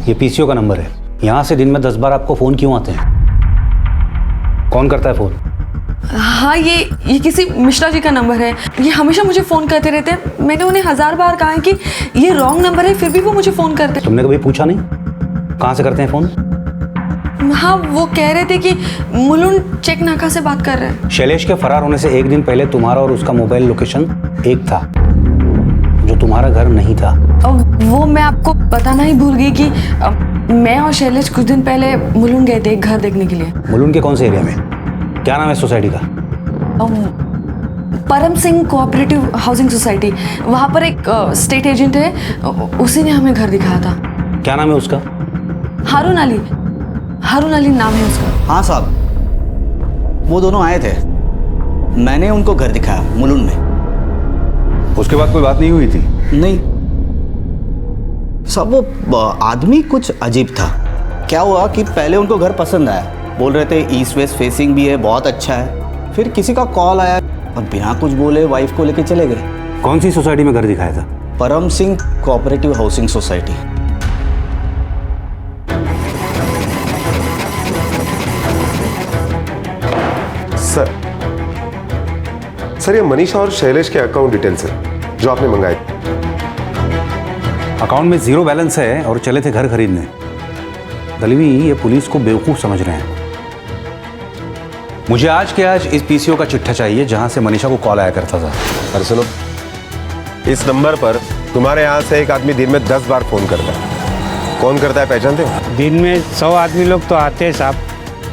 ये पीसीओ का नंबर है, यहां से दिन में 10 बार आपको फोन क्यों आते हैं? कौन करता है फोन? हाँ, ये किसी मिश्रा जी का नंबर है। ये हमेशा मुझे फ़ोन करते रहते हैं। मैंने उन्हें 1000 बार कहा है कि ये रॉन्ग नंबर है, फिर भी वो मुझे फ़ोन करते हैं। तुमने कभी पूछा नहीं कहाँ से करते हैं फ़ोन? हाँ, वो कह रहे थे कि मुलुंड चेक नाका से बात कर रहे हैं। शैलेश के फरार होने से एक दिन पहले तुम्हारा और उसका मोबाइल लोकेशन एक था, जो तुम्हारा घर नहीं था। वो मैं आपको बताना ही भूल गई कि मैं और शैलेश कुछ दिन पहले मुलुंड गए थे एक घर देखने के लिए। मुलुंड के कौन से एरिया में? क्या नाम है सोसाइटी का? परम सिंह कोऑपरेटिव हाउसिंग सोसाइटी। वहाँ पर एक स्टेट एजेंट है, उसी ने हमें घर दिखाया था। क्या नाम है उसका? हारून अली नाम है उसका। हाँ साहब, वो दोनों आए थे, मैंने उनको घर दिखाया मुलुंड में। उसके बाद कोई बात नहीं हुई थी? नहीं सब, वो आदमी कुछ अजीब था। क्या हुआ कि पहले उनको घर पसंद आया, बोल रहे थे ईस्ट वेस्ट फेसिंग भी है, बहुत अच्छा है। फिर किसी का कॉल आया और बिना कुछ बोले वाइफ को लेके चले गए। कौन सी सोसाइटी में घर दिखाया था? परम Singh cooperative housing society. Sir ये मनीषा और शैलेश के अकाउंट डिटेल्स है जो आपने मंगाए। अकाउंट में 0 बैलेंस है और चले थे घर खरीदने। दलवी ये पुलिस को बेवकूफ समझ रहे हैं। मुझे आज के आज इस पीसीओ का चिट्ठा चाहिए जहां से मनीषा को कॉल आया करता था। अरे सुनो, इस नंबर पर तुम्हारे यहाँ से एक आदमी दिन में 10 बार फोन करता है। कौन करता है पहचानते हो? दिन में 100 आदमी लोग तो आते हैं साहब,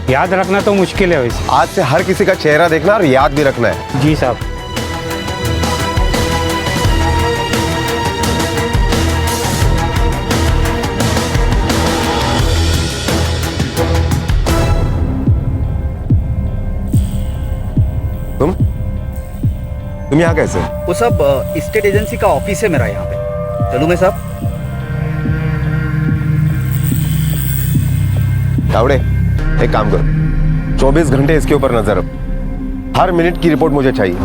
याद रखना तो मुश्किल है वैसे। आज से हर किसी का चेहरा देखना और याद भी रखना है। जी साहब। तुम यहाँ कैसे? वो सब स्टेट एजेंसी का ऑफिस है मेरा यहाँ पे। चलूँ मैं साहब? तावड़े एक काम करो, 24 घंटे इसके ऊपर नजर रखो, हर मिनट की रिपोर्ट मुझे चाहिए।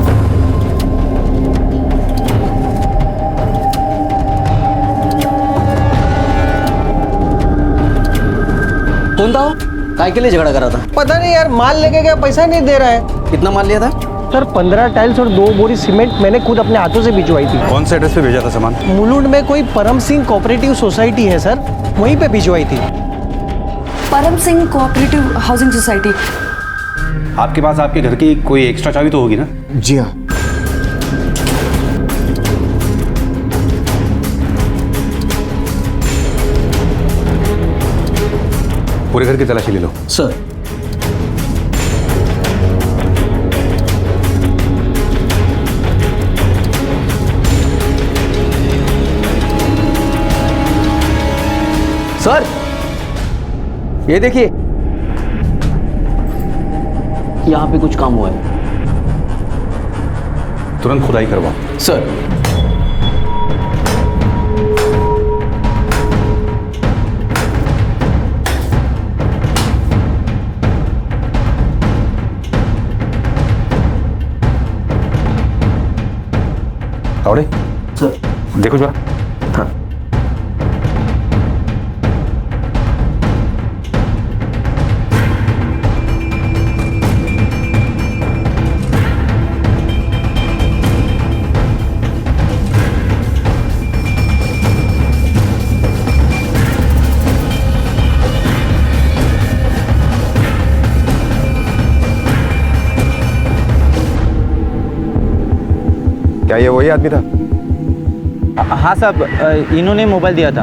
कौन था वो? काय के लिए झगड़ा कर रहा था? पता नहीं यार, माल लेके गया, पैसा नहीं दे रहा है। कितना माल लिया था? सर 15 टाइल्स और 2 बोरी सीमेंट मैंने खुद अपने हाथों से भिजवाई थी। कौन से एड्रेस पे भेजा था सामान? मुलुंड में कोई परम सिंह कोऑपरेटिव सोसाइटी है सर, वहीं पे भिजवाई थी। परम सिंह कोऑपरेटिव हाउसिंग सोसाइटी। आपके पास आपके घर की कोई एक्स्ट्रा चाबी तो होगी ना? जी हाँ। पूरे घर की तलाशी ले लो। सर सर ये देखिए, यहाँ पे कुछ काम हुआ है। तुरंत खुदाई करवाओ। सर तावड़े सर देखो जरा। हाँ। क्या ये वही आदमी था? हाँ साहब, इन्होंने मोबाइल दिया था।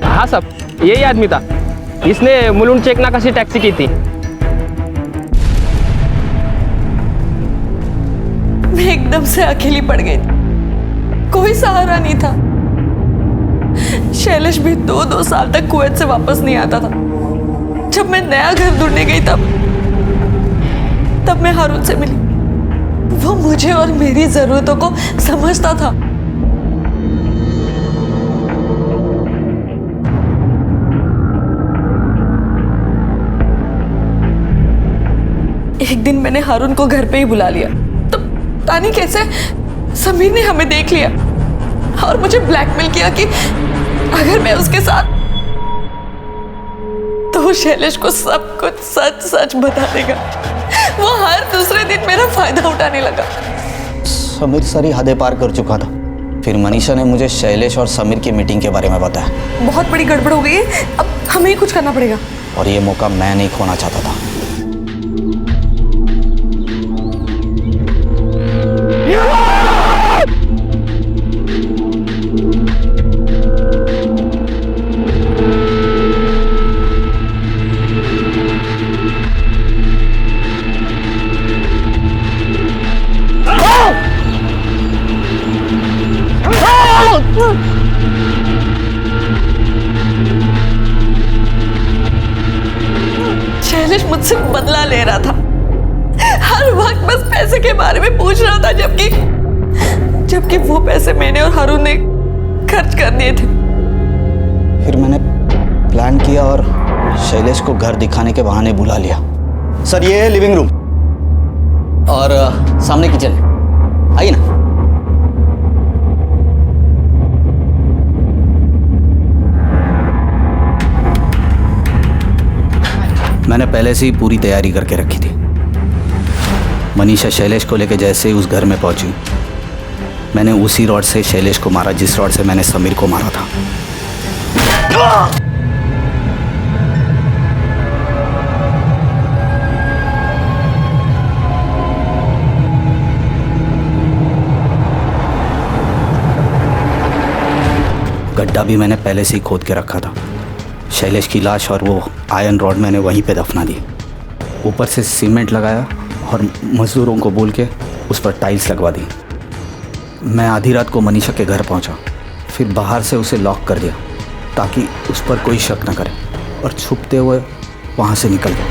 हाँ साहब, यही आदमी था। इसने मुलुंड चेकनाका से टैक्सी की थी। मैं एकदम से अकेली पड़ गई थी, कोई सहारा नहीं था। शैलेश भी 2 साल तक कुवैत से वापस नहीं आता था। जब मैं नया घर ढूंढने गई तब मैं हारून से मिली। वो मुझे और मेरी जरूरतों को समझता था। एक दिन मैंने हारून को घर पे ही बुला लिया, तो पता नहीं कैसे समीर ने हमें देख लिया और मुझे ब्लैकमेल किया कि अगर मैं उसके साथ, तो वो शैलेश को सब कुछ सच सच बता देगा। वो हर दूसरे दिन मेरा फायदा उठाने लगा। समीर सारी हदें पार कर चुका था। फिर मनीषा ने मुझे शैलेश और समीर की मीटिंग के बारे में बताया। बहुत बड़ी गड़बड़ हो गई है, अब हमें ही कुछ करना पड़ेगा। और ये मौका मैं नहीं खोना चाहता था। शैलेश मुझसे बदला ले रहा था। हर वक्त बस पैसे के बारे में पूछ रहा था, जबकि वो पैसे मैंने और हारून ने खर्च कर दिए थे। फिर मैंने प्लान किया और शैलेश को घर दिखाने के बहाने बुला लिया। सर, ये है लिविंग रूम और सामने किचन है, आइए ना। मैंने पहले से ही पूरी तैयारी करके रखी थी। मनीषा शैलेश को लेकर जैसे ही उस घर में पहुंची, मैंने उसी रॉड से शैलेश को मारा जिस रॉड से मैंने समीर को मारा था। गड्ढा भी मैंने पहले से ही खोद के रखा था। शैलेश की लाश और वो आयरन रॉड मैंने वहीं पे दफना दी। ऊपर से सीमेंट लगाया और मजदूरों को बोल के उस पर टाइल्स लगवा दी। मैं आधी रात को मनीषा के घर पहुंचा, फिर बाहर से उसे लॉक कर दिया ताकि उस पर कोई शक न करे, और छुपते हुए वहां से निकल गया।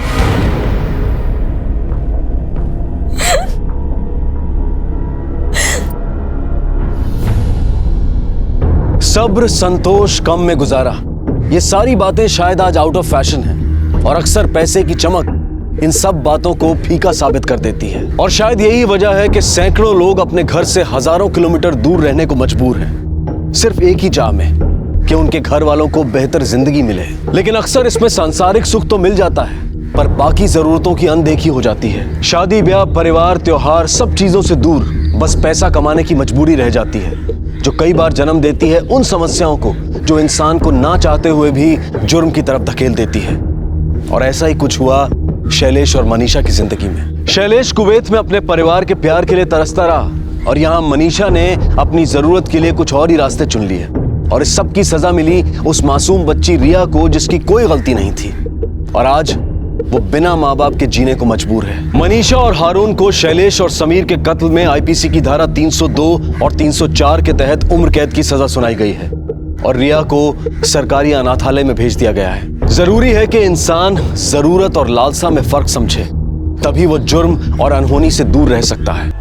सब्र संतोष कम में गुजारा, ये सारी बातें शायद आज आउट ऑफ फैशन हैं और अक्सर पैसे की चमक इन सब बातों को फीका साबित कर देती है। और शायद यही वजह है कि सैकड़ों लोग अपने घर से हजारों किलोमीटर दूर रहने को मजबूर हैं, सिर्फ एक ही चाह में कि उनके घर वालों को बेहतर जिंदगी मिले। लेकिन अक्सर इसमें सांसारिक सुख तो मिल जाता है, पर बाकी जरूरतों की अनदेखी हो जाती है। शादी ब्याह परिवार त्योहार सब चीजों से दूर बस पैसा कमाने की मजबूरी रह जाती है, जो कई बार जन्म देती है उन समस्याओं को जो इंसान को ना चाहते हुए भी जुर्म की तरफ धकेल देती है। और ऐसा ही कुछ हुआ शैलेश और मनीषा की जिंदगी में। शैलेश कुवैत में अपने परिवार के प्यार के लिए तरसता रहा और यहाँ मनीषा ने अपनी जरूरत के लिए कुछ और ही रास्ते चुन लिए, और इस सब की सजा मिली उस मासूम बच्ची रिया को जिसकी कोई गलती नहीं थी, और आज वो बिना माँ बाप के जीने को मजबूर है। मनीषा और हारून को शैलेश और समीर के कत्ल में आईपीसी की धारा 302 और 304 के तहत उम्र कैद की सजा सुनाई गई है और रिया को सरकारी अनाथालय में भेज दिया गया है। जरूरी है कि इंसान जरूरत और लालसा में फर्क समझे, तभी वो जुर्म और अनहोनी से दूर रह सकता है।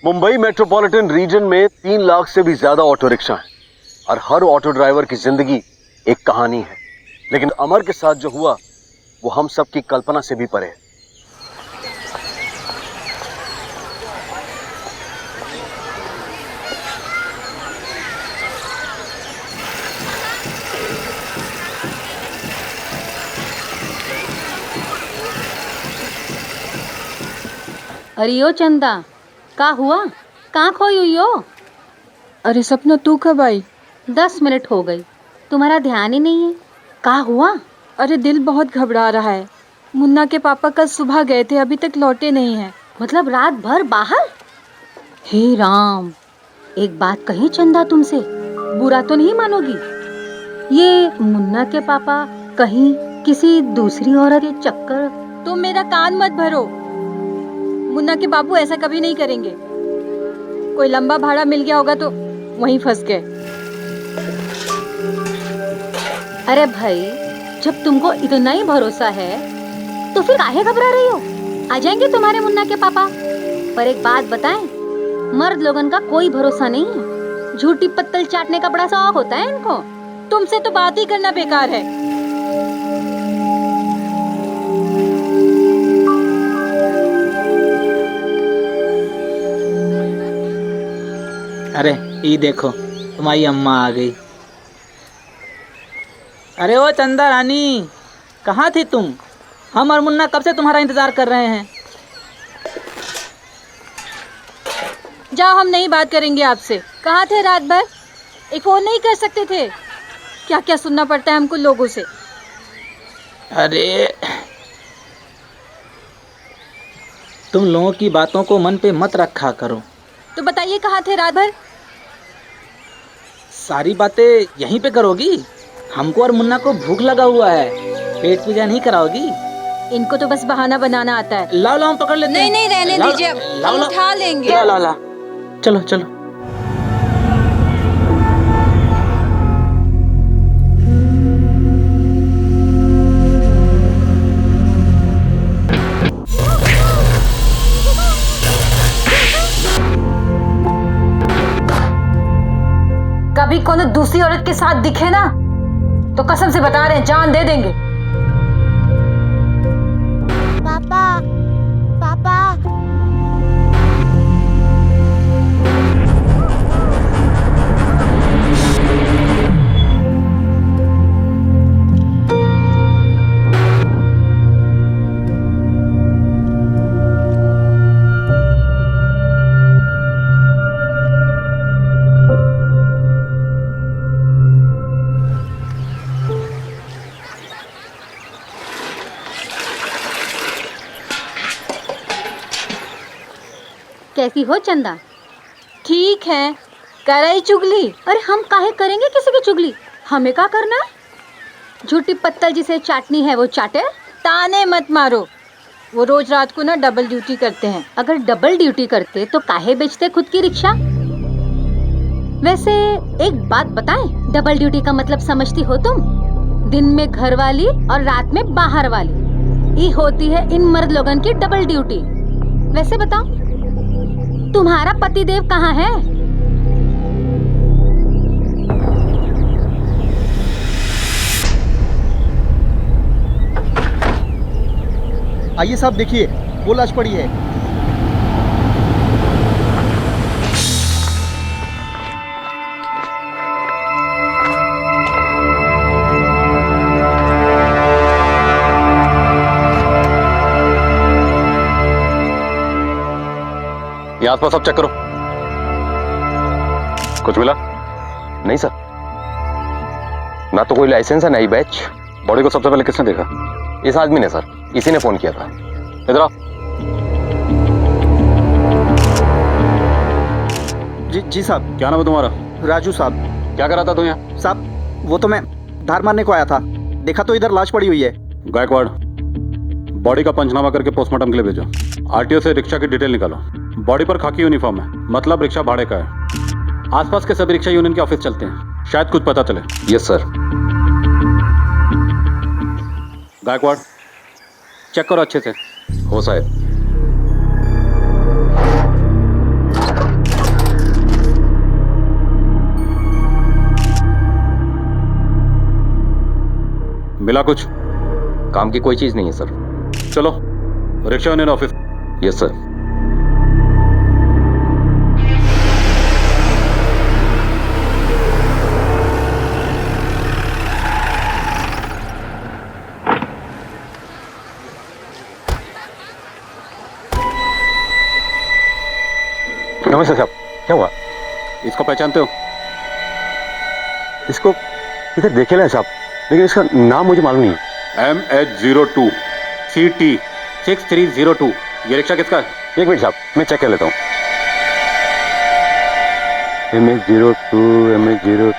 मुंबई मेट्रोपॉलिटन रीजन में 3 लाख से भी ज्यादा ऑटो रिक्शा हैं और हर ऑटो ड्राइवर की जिंदगी एक कहानी है। लेकिन अमर के साथ जो हुआ वो हम सब की कल्पना से भी परे है। अरे ओ चंदा, का हुआ? कहाँ खोई हुई हो? अरे सपना, तू कब आई? 10 मिनट हो गई, तुम्हारा ध्यान ही नहीं है। का हुआ? अरे दिल बहुत घबरा रहा है। मुन्ना के पापा कल सुबह गए थे, अभी तक लौटे नहीं हैं। मतलब रात भर बाहर? हे राम, एक बात कही चंदा तुमसे, बुरा तो नहीं मानोगी? ये मुन्ना के पापा कहीं किसी दूसरी औरत के चक्कर? तुम मेरा कान मत भरो। मुन्ना के बापू ऐसा कभी नहीं करेंगे। कोई लंबा भाड़ा मिल गया होगा तो वहीं फंस गए। अरे भाई, जब तुमको इतना ही भरोसा है तो फिर काहे घबरा रही हो? आ जाएंगे तुम्हारे मुन्ना के पापा। पर एक बात बताएं, मर्द लोगन का कोई भरोसा नहीं है। झूठी पत्तल चाटने का बड़ा शौक होता है इनको। तुमसे तो बात ही करना बेकार है। अरे ये देखो, तुम्हारी अम्मा आ गई। अरे ओ चंदा रानी, कहाँ थी तुम? हम और मुन्ना कब से तुम्हारा इंतजार कर रहे हैं। जाओ, हम नहीं बात करेंगे आपसे। कहाँ थे रात भर? एक फोन नहीं कर सकते थे? क्या क्या सुनना पड़ता है हमको लोगों से। अरे तुम लोगों की बातों को मन पे मत रखा करो। तो बताइए, कहाँ थे रात भर? सारी बातें यहीं पे करोगी? हमको और मुन्ना को भूख लगा हुआ है, पेट पूजा नहीं कराओगी? इनको तो बस बहाना बनाना आता है। लाओ लाओ, हम पकड़ लेते हैं। नहीं, रहने दीजिए, हम उठा लेंगे। लाओ लाओ, चलो चलो। कभी कोनो दूसरी औरत के साथ दिखे ना तो कसम से बता रहे हैं, जान दे देंगे। पापा, पापा। कैसी हो चंदा? ठीक है, कराई चुगली। अरे हम काहे करेंगे किसी की चुगली? हमें क्या करना है? झूठी पत्तल जिसे चाटनी है वो चाटे। ताने मत मारो, वो रोज रात को ना डबल ड्यूटी करते हैं। अगर डबल ड्यूटी करते तो काहे बेचते खुद की रिक्शा? वैसे एक बात बताएं, डबल ड्यूटी का मतलब समझती हो तुम? दिन में घर वाली और रात में बाहर वाली, ये होती है इन मर्द लोगन की डबल ड्यूटी। वैसे बताओ, तुम्हारा पतिदेव कहाँ है? आइए साहब, देखिए वो लाश पड़ी है। ये आसपास सब चेक करो। कुछ मिला? नहीं सर, ना तो कोई लाइसेंस है ना ही बैच। बॉडी को सबसे पहले किसने देखा? इस आदमी ने सर, इसी ने फोन किया था। इधर आओ। जी साहब। क्या नाम है तुम्हारा? राजू साहब। क्या कर रहा था तू यहाँ? साहब वो तो मैं धार मारने को आया था, देखा तो इधर लाश पड़ी हुई है। गायकवाड़, बॉडी का पंचनामा करके पोस्टमार्टम के लिए भेजो। आरटीओ से रिक्शा की डिटेल निकालो। बॉडी पर खाकी यूनिफॉर्म है, मतलब रिक्शा भाड़े का है। आसपास के सभी रिक्शा यूनियन के ऑफिस चलते हैं, शायद कुछ पता चले। Yes sir. गायकवाड़, चेक करो अच्छे से। हो साहब। मिला कुछ? काम की कोई चीज नहीं है सर। चलो rickshaw union office. Yes sir. नमस्ते साहब, क्या हुआ? इसको पहचानते हो? इसको इधर देखे ना साहब, लेकिन इसका नाम मुझे मालूम नहीं है। MH02 CT 6302। ये रिक्शा किसका है? एक मिनट साहब, मैं चेक कर लेता हूँ। MH02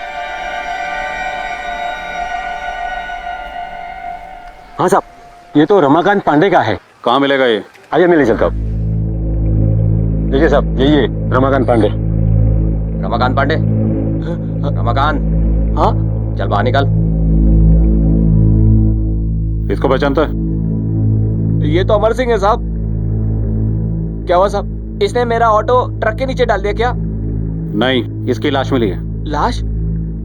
हाँ साहब, ये तो रमाकांत पांडे का है। कहाँ मिलेगा ये? आइए मैं ले चलता हूँ। देखिए साहब, यही है रमाकांत पांडे। रमाकांत पांडे? रमाकांत? हाँ, चल बाहर निकल। इसको पहचानता है? ये तो अमर सिंह है साहब। क्या हुआ साहब, इसने मेरा ऑटो ट्रक के नीचे डाल दिया क्या? नहीं, इसकी लाश मिली है। लाश?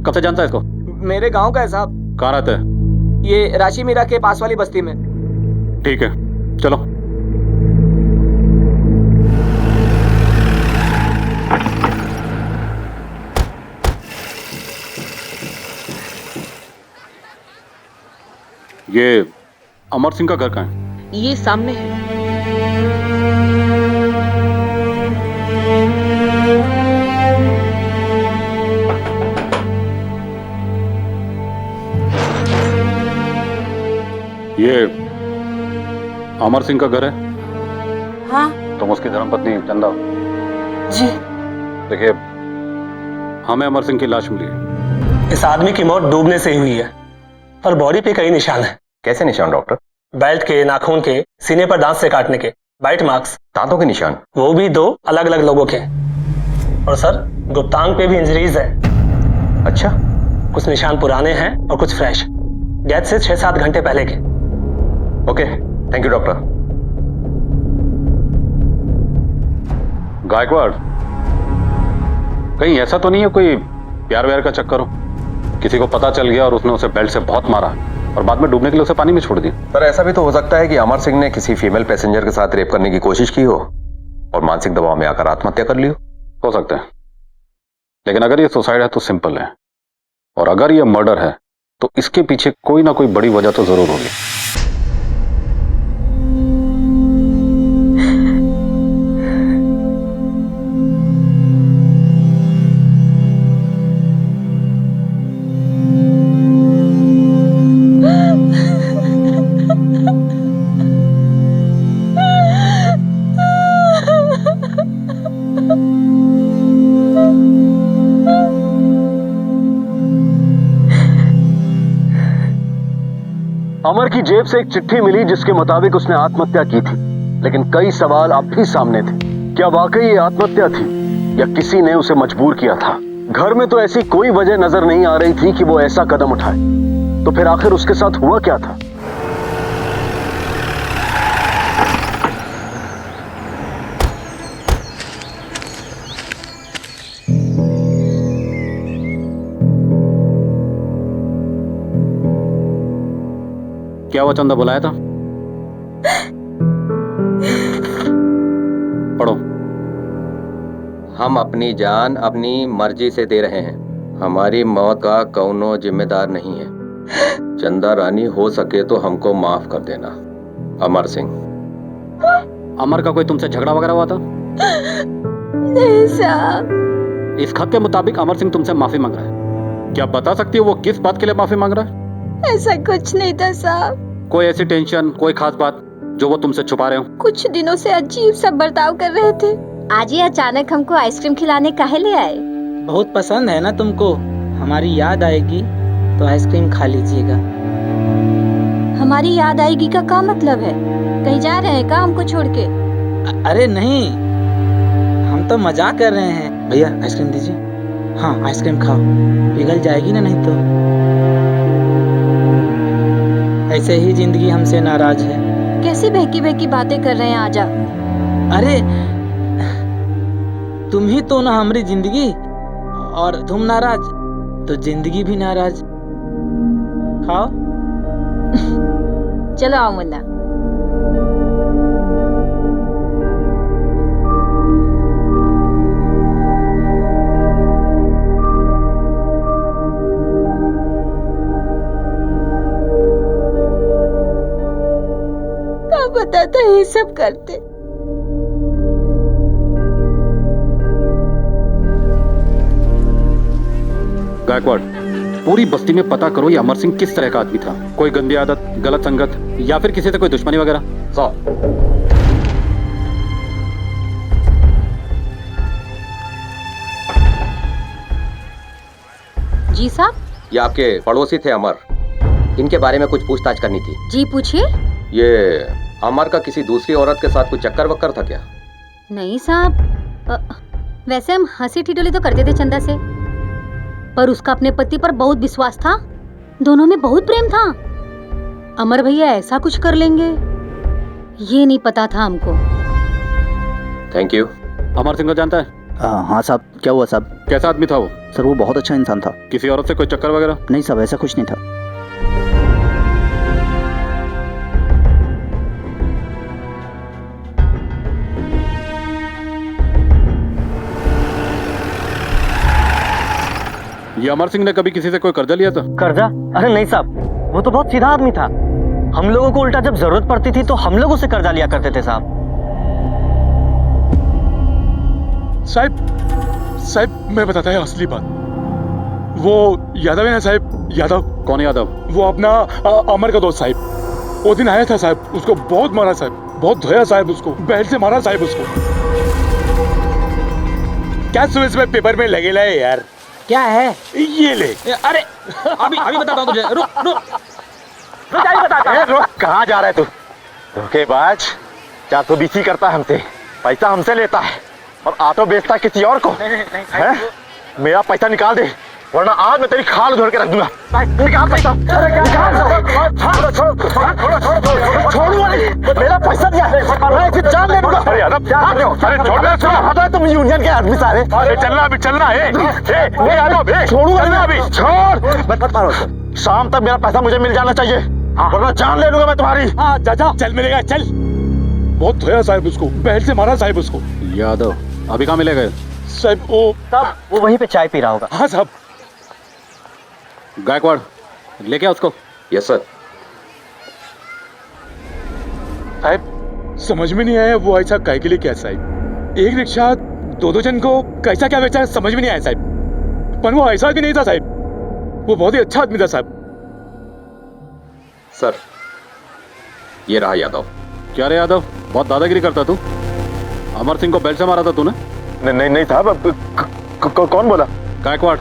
कब से जानता है इसको? मेरे गांव का है साहब। कहाँ रहता है? ये राशि मीरा के पास वाली बस्ती में। ठीक है, चलो। ये अमर सिंह का घर कहाँ है? ये सामने है। ये अमर सिंह का घर है? हाँ तुम उसकी धर्मपत्नी चंदा? जी। देखिए, हमें अमर सिंह की लाश मिली है। इस आदमी की मौत डूबने से ही हुई है, पर बॉडी पे कई निशान हैं। कैसे निशान डॉक्टर? बेल्ट के, नाखून के, सीने पर दांत से काटने के, बाइट मार्क्स। दांतों के निशान? वो भी 2 अलग अलग लोगों के। और सर, गुप्तांग पे भी इंजरीज है। अच्छा। कुछ निशान पुराने हैं और कुछ फ्रेश, डेथ से 6-7 घंटे पहले के। Okay, thank you doctor. Gaikwad, कहीं ऐसा तो नहीं है कोई प्यार व्यार का चक्कर हो? किसी को पता चल गया और उसने उसे बेल्ट से बहुत मारा और बाद में डूबने के लिए उसे पानी में छोड़ दिया। पर ऐसा भी तो हो सकता है कि अमर सिंह ने किसी फीमेल पैसेंजर के साथ रेप करने की कोशिश की हो और मानसिक दबाव में आकर आत्महत्या कर ली हो सकता है, लेकिन अगर ये सुसाइड है तो सिंपल है, और अगर ये मर्डर है तो इसके पीछे कोई ना कोई बड़ी वजह तो जरूर होगी। अमर की जेब से एक चिट्ठी मिली जिसके मुताबिक उसने आत्महत्या की थी, लेकिन कई सवाल अब भी सामने थे। क्या वाकई ये आत्महत्या थी या किसी ने उसे मजबूर किया था? घर में तो ऐसी कोई वजह नजर नहीं आ रही थी कि वो ऐसा कदम उठाए, तो फिर आखिर उसके साथ हुआ क्या था? क्या हुआ चंदा, बुलाया था? पढ़ो। हम अपनी जान अपनी मर्जी से दे रहे हैं। हमारी मौत का कौनो जिम्मेदार नहीं है। चंदा रानी, हो सके तो हमको माफ कर देना। अमर सिंह। अमर का कोई तुमसे झगड़ा वगैरह हुआ था? नहीं साहब। इस खत के मुताबिक अमर सिंह तुमसे माफी मांग रहा है। क्या बता सकती हो वो किस बात के लिए माफी मांग रहा है? ऐसा कुछ नहीं था साहब। कोई ऐसी टेंशन, कोई खास बात जो वो तुमसे छुपा रहे हो? कुछ दिनों से अजीब सा बर्ताव कर रहे थे। आज ही अचानक हमको आइसक्रीम खिलाने काहे ले आए? बहुत पसंद है ना तुमको, हमारी याद आएगी तो आइसक्रीम खा लीजिएगा। हमारी याद आएगी का क्या मतलब है? कहीं जा रहे हैं क्या हमको छोड़ के? अरे नहीं, हम तो मजाक कर रहे हैं। भैया आइसक्रीम दीजिए। हाँ आइसक्रीम खाओ, पिघल जाएगी ना नहीं तो। ऐसे ही जिंदगी हमसे नाराज है। कैसी बहकी बहकी बातें कर रहे हैं आजा? अरे तुम ही तो ना हमारी जिंदगी, और तुम नाराज तो जिंदगी भी नाराज। खाओ। चलो आओ मुन्ना। क्या पता था ये सब करते। गायकवाड़, पूरी बस्ती में पता करो ये अमर सिंह किस तरह का आदमी था। कोई गंदी आदत, गलत संगत या फिर किसी से कोई दुश्मनी वगैरह? जी साहब। ये आपके पड़ोसी थे अमर, इनके बारे में कुछ पूछताछ करनी थी। जी पूछिए। ये अमर का किसी दूसरी औरत के साथ कुछ चक्कर वक्कर था क्या? नहीं साहब, वैसे हम हंसी ठिठोली तो करते थे चंदा से, पर उसका अपने पति पर बहुत विश्वास था, दोनों में बहुत प्रेम था। अमर भैया ऐसा कुछ कर लेंगे ये नहीं पता था हमको। Thank you. अमर सिंह को जानता है? हाँ साहब। क्या हुआ साहब? कैसा आदमी था वो? सर वो बहुत अच्छा इंसान था। किसी औरत से कोई चक्कर वगैरह? नहीं साहब, ऐसा कुछ नहीं था। ये अमर सिंह ने कभी किसी से कोई कर्जा लिया था? कर्जा? अरे नहीं साहब, वो तो बहुत सीधा आदमी था। हम लोगों को उल्टा जब जरूरत पड़ती थी तो हम लोगों से कर्जा लिया करते थे साहब। साहब मैं बताता है असली बात। वो यादव है ना साहब? यादव। कौन यादव? वो अपना अमर का दोस्त साहब। वो दिन आया था साहब, उसको बहुत मारा साहब, बहुत धोया साहब, उसको बेल्ट से मारा साहब उसको। क्या सुबह पेपर में लगे लाए यार? क्या है? ये ले। अरे अभी बताता हूँ तुझे। रुक कहाँ जा रहा है तू? धोखेबाज। 420 करता है हमसे, पैसा हमसे लेता है और ऑटो बेचता है किसी और को। है? मेरा पैसा निकाल दे वरना आज मैं तेरी खाल उधेड़ के रख दूंगा। निकाल पैसा। छोड़ूंगा नहीं, मेरा पैसा दिया है, मैं इसे जान ले दूंगा। अरे तुम यूनियन के आदमी सारे। चलना है। छोड़ूंगा नहीं अभी। छोड़ मत मारो। शाम तक मेरा पैसा मुझे मिल जाना चाहिए वरना जान ले लूंगा मैं तुम्हारी। जा चल मिलेगा चल। बहुत धोया साहब उसको, बेल्ट से मारा साहब उसको। यादव अभी कहाँ मिलेगा साहब? वो वहीं पे चाय पी रहा होगा। हाँ साहब। गायकवाड़ लेके आ उसको। Yes sir. साहब समझ में नहीं आया वो ऐसा काय के लिए क्या साहब? एक रिक्शा दो जन को कैसा क्या बेचा समझ में नहीं आया साहब। पर वो ऐसा भी नहीं था साहब, वो बहुत ही अच्छा आदमी था साहब। सर ये रहा यादव। क्या रे यादव, बहुत दादागिरी करता तू। अमर सिंह को बेल्ट से मारा था तूने? नहीं साहब। कौन बोला? गायकवाड़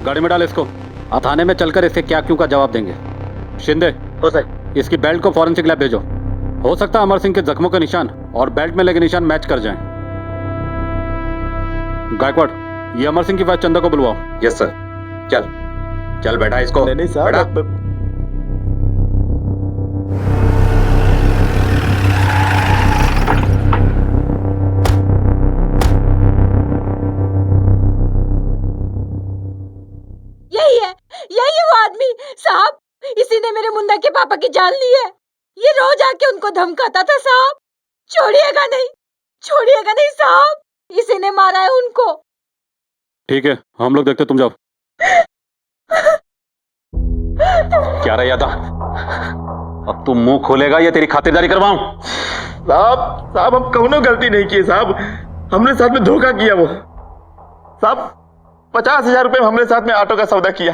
गाड़ी में डाल इसको। थाने में चलकर इससे क्या क्यों का जवाब देंगे। शिंदे हो सर इसकी बेल्ट को फॉरेंसिक लैब भेजो। हो सकता है अमर सिंह के जख्मों के निशान और बेल्ट में लगे निशान मैच कर जाएं। गायकवाड़ ये अमर सिंह की वाइफ चंदा को बुलवाओ। Yes sir. चल बैठा इसको। नहीं साहब। यही है वो आदमी साहब। इसी ने मेरे मुन्ना के पापा की जान ली है। ये रोज आके उनको धमकाता था साहब। छोड़िएगा नहीं साहब। इसी ने मारा है उनको। ठीक है हम लोग देखते, तुम जाओ। क्या रहा यादव? अब तू मुंह खोलेगा या तेरी खातिरदारी करवाऊं? साहब हम कौनो गलती नहीं की साहब, हमने साथ में धोखा किया। वो साहब 50,000 रुपए हमने साथ में ऑटो का सौदा किया,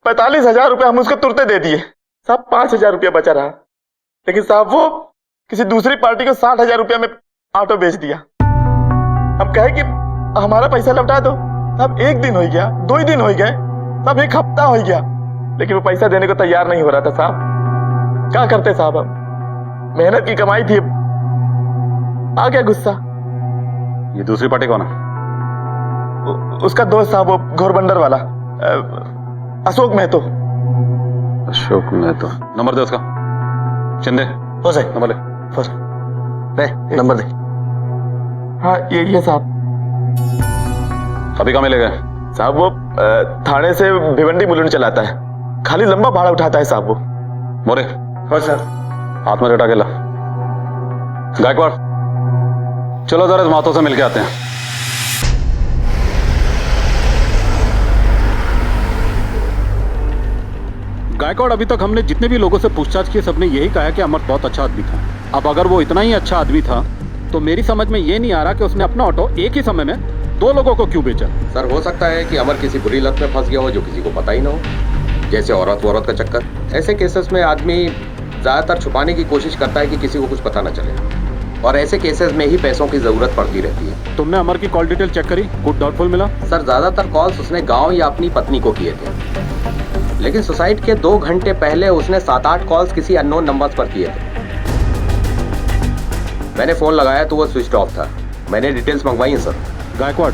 45,000 रुपए हम उसको तुरते दे दिए साहब। 5,000 रुपया बचा रहा, लेकिन साहब वो किसी दूसरी पार्टी को 60,000 रुपया में ऑटो बेच दिया। हम कहे कि हमारा पैसा लौटा दो साहब। 1 दिन हो गया, 2 दिन हो गए साहब, 1 हफ्ता हो गया, लेकिन वो पैसा देने को तैयार नहीं हो रहा था साहब। क्या करते साहब, हम मेहनत की कमाई थी, आ गया गुस्सा। ये दूसरी पार्टी कौन है? उसका दोस्त साहब, वो घोरबंदर वाला अशोक महतो। अशोक महतो, नंबर दे उसका। शिंदे हो सर नंबर ले। नंबर दे। हाँ ये साहब। अभी कहाँ मिलेगा? साहब वो थाने से भिवंडी मुलुंड चलाता है, खाली लंबा भाड़ा उठाता है साहब वो। मोरे हाँ सर। हाथ में लटा के ला। गायकवाड़ चलो जरा इस मातों से मिलके आते हैं। गायकवाड़ अभी तक हमने जितने भी लोगों से पूछताछ की सबने यही कहा है कि अमर बहुत अच्छा आदमी था। अब अगर वो इतना ही अच्छा आदमी था तो मेरी समझ में ये नहीं आ रहा कि उसने अपना ऑटो एक ही समय में 2 लोगों को क्यों बेचा। सर हो सकता है कि अमर किसी बुरी लत में फंस गया हो जो किसी को पता ही ना हो, जैसे औरत का चक्कर। ऐसे केसेस में आदमी ज्यादातर छुपाने की कोशिश करता है कि किसी को कुछ पता न चले, और ऐसे केसेस में ही पैसों की जरूरत पड़ती रहती है। तुमने अमर की कॉल डिटेल चेक करी? कुछ डाउटफुल मिला? सर ज्यादातर कॉल्स उसने गांव या अपनी पत्नी को किए थे, लेकिन सुसाइड के 2 घंटे पहले उसने 7-8 कॉल्स किसी अननोन नंबर्स पर किए थे। मैंने फोन लगाया तो वो स्विच ऑफ था। मैंने डिटेल्स मंगवाई हैं सर। गायकवाड़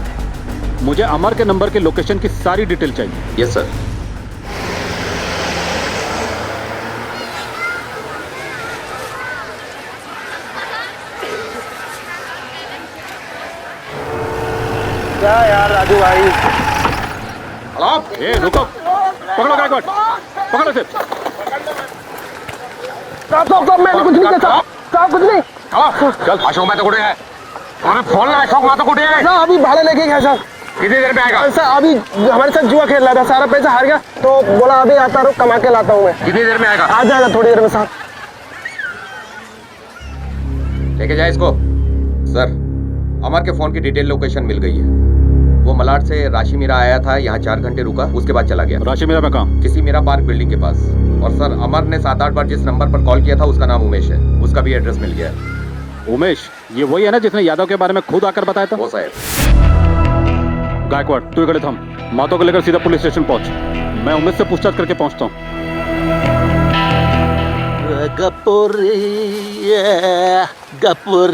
मुझे अमर के नंबर के लोकेशन की सारी डिटेल चाहिए। Yes sir. क्या यार राजू भाई। ए रुको, पकड़ो गायकवाड़, पकड़ो इसे। साहब मैंने कुछ नहीं किया साहब, कुछ नहीं। चल अशोक मैं तो कुटे है। अरे फोन लगा, अशोक मैं तो कुटे है। साहब अभी भाड़े लेके गया सर। कितनी देर में आएगा? सर अभी हमारे साथ जुआ खेल रहा था, सारा पैसा हार गया तो बोला अभी आता हूँ, कमा के लाता हूँ मैं। कितनी देर में आएगा? आ जाएगा थोड़ी देर में साहब। लेके जाए इसको। सर अमर के फोन की डिटेल लोकेशन मिल गई है। वो मलाड से राशि मीरा आया था, यहाँ 4 घंटे रुका, उसके बाद चला गया। राशि मीरा में कहाँ? किसी मीरा पार्क बिल्डिंग के पास। और सर अमर ने 7-8 बार जिस नंबर पर कॉल किया था उसका नाम उमेश है, उसका भी एड्रेस मिल गया है। उमेश ये वही है ना जिसने यादव के बारे में खुद आकर बताया था? वो साहब। गायकवाड़ तू इकड़े थम, मातो को लेकर सीधा पुलिस स्टेशन पहुंच। मैं उमेश से पूछताछ करके पहुंचता हूँ। गपुरी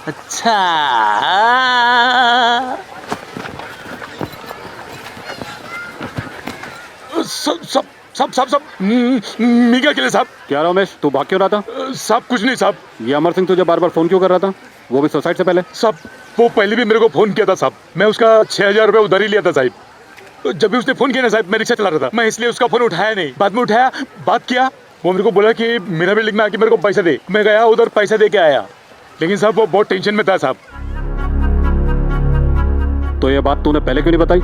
अच्छा सब मीगा के लिए साहब। क्या रमेश तू भाग क्यों रहा था? साहब कुछ नहीं साहब। ये अमर सिंह तुझे बार बार फोन क्यों कर रहा था, वो भी सुसाइड से पहले? साहब वो पहले भी मेरे को फोन किया था साहब, मैं उसका 6000 रुपये उधार ही लिया था साहब। जब भी उसने फोन किया ना साहब मैं रिक्शा चला रहा था, मैं इसलिए उसका फोन उठाया नहीं। बाद में उठाया, बात किया, वो मेरे को बोला कि मेरा बिल्डिंग में आके मेरे को पैसा दे। मैं गया उधर पैसा दे के आया, लेकिन साहब वो बहुत टेंशन में था साहब। तो ये बात तूने पहले क्यों नहीं बताई?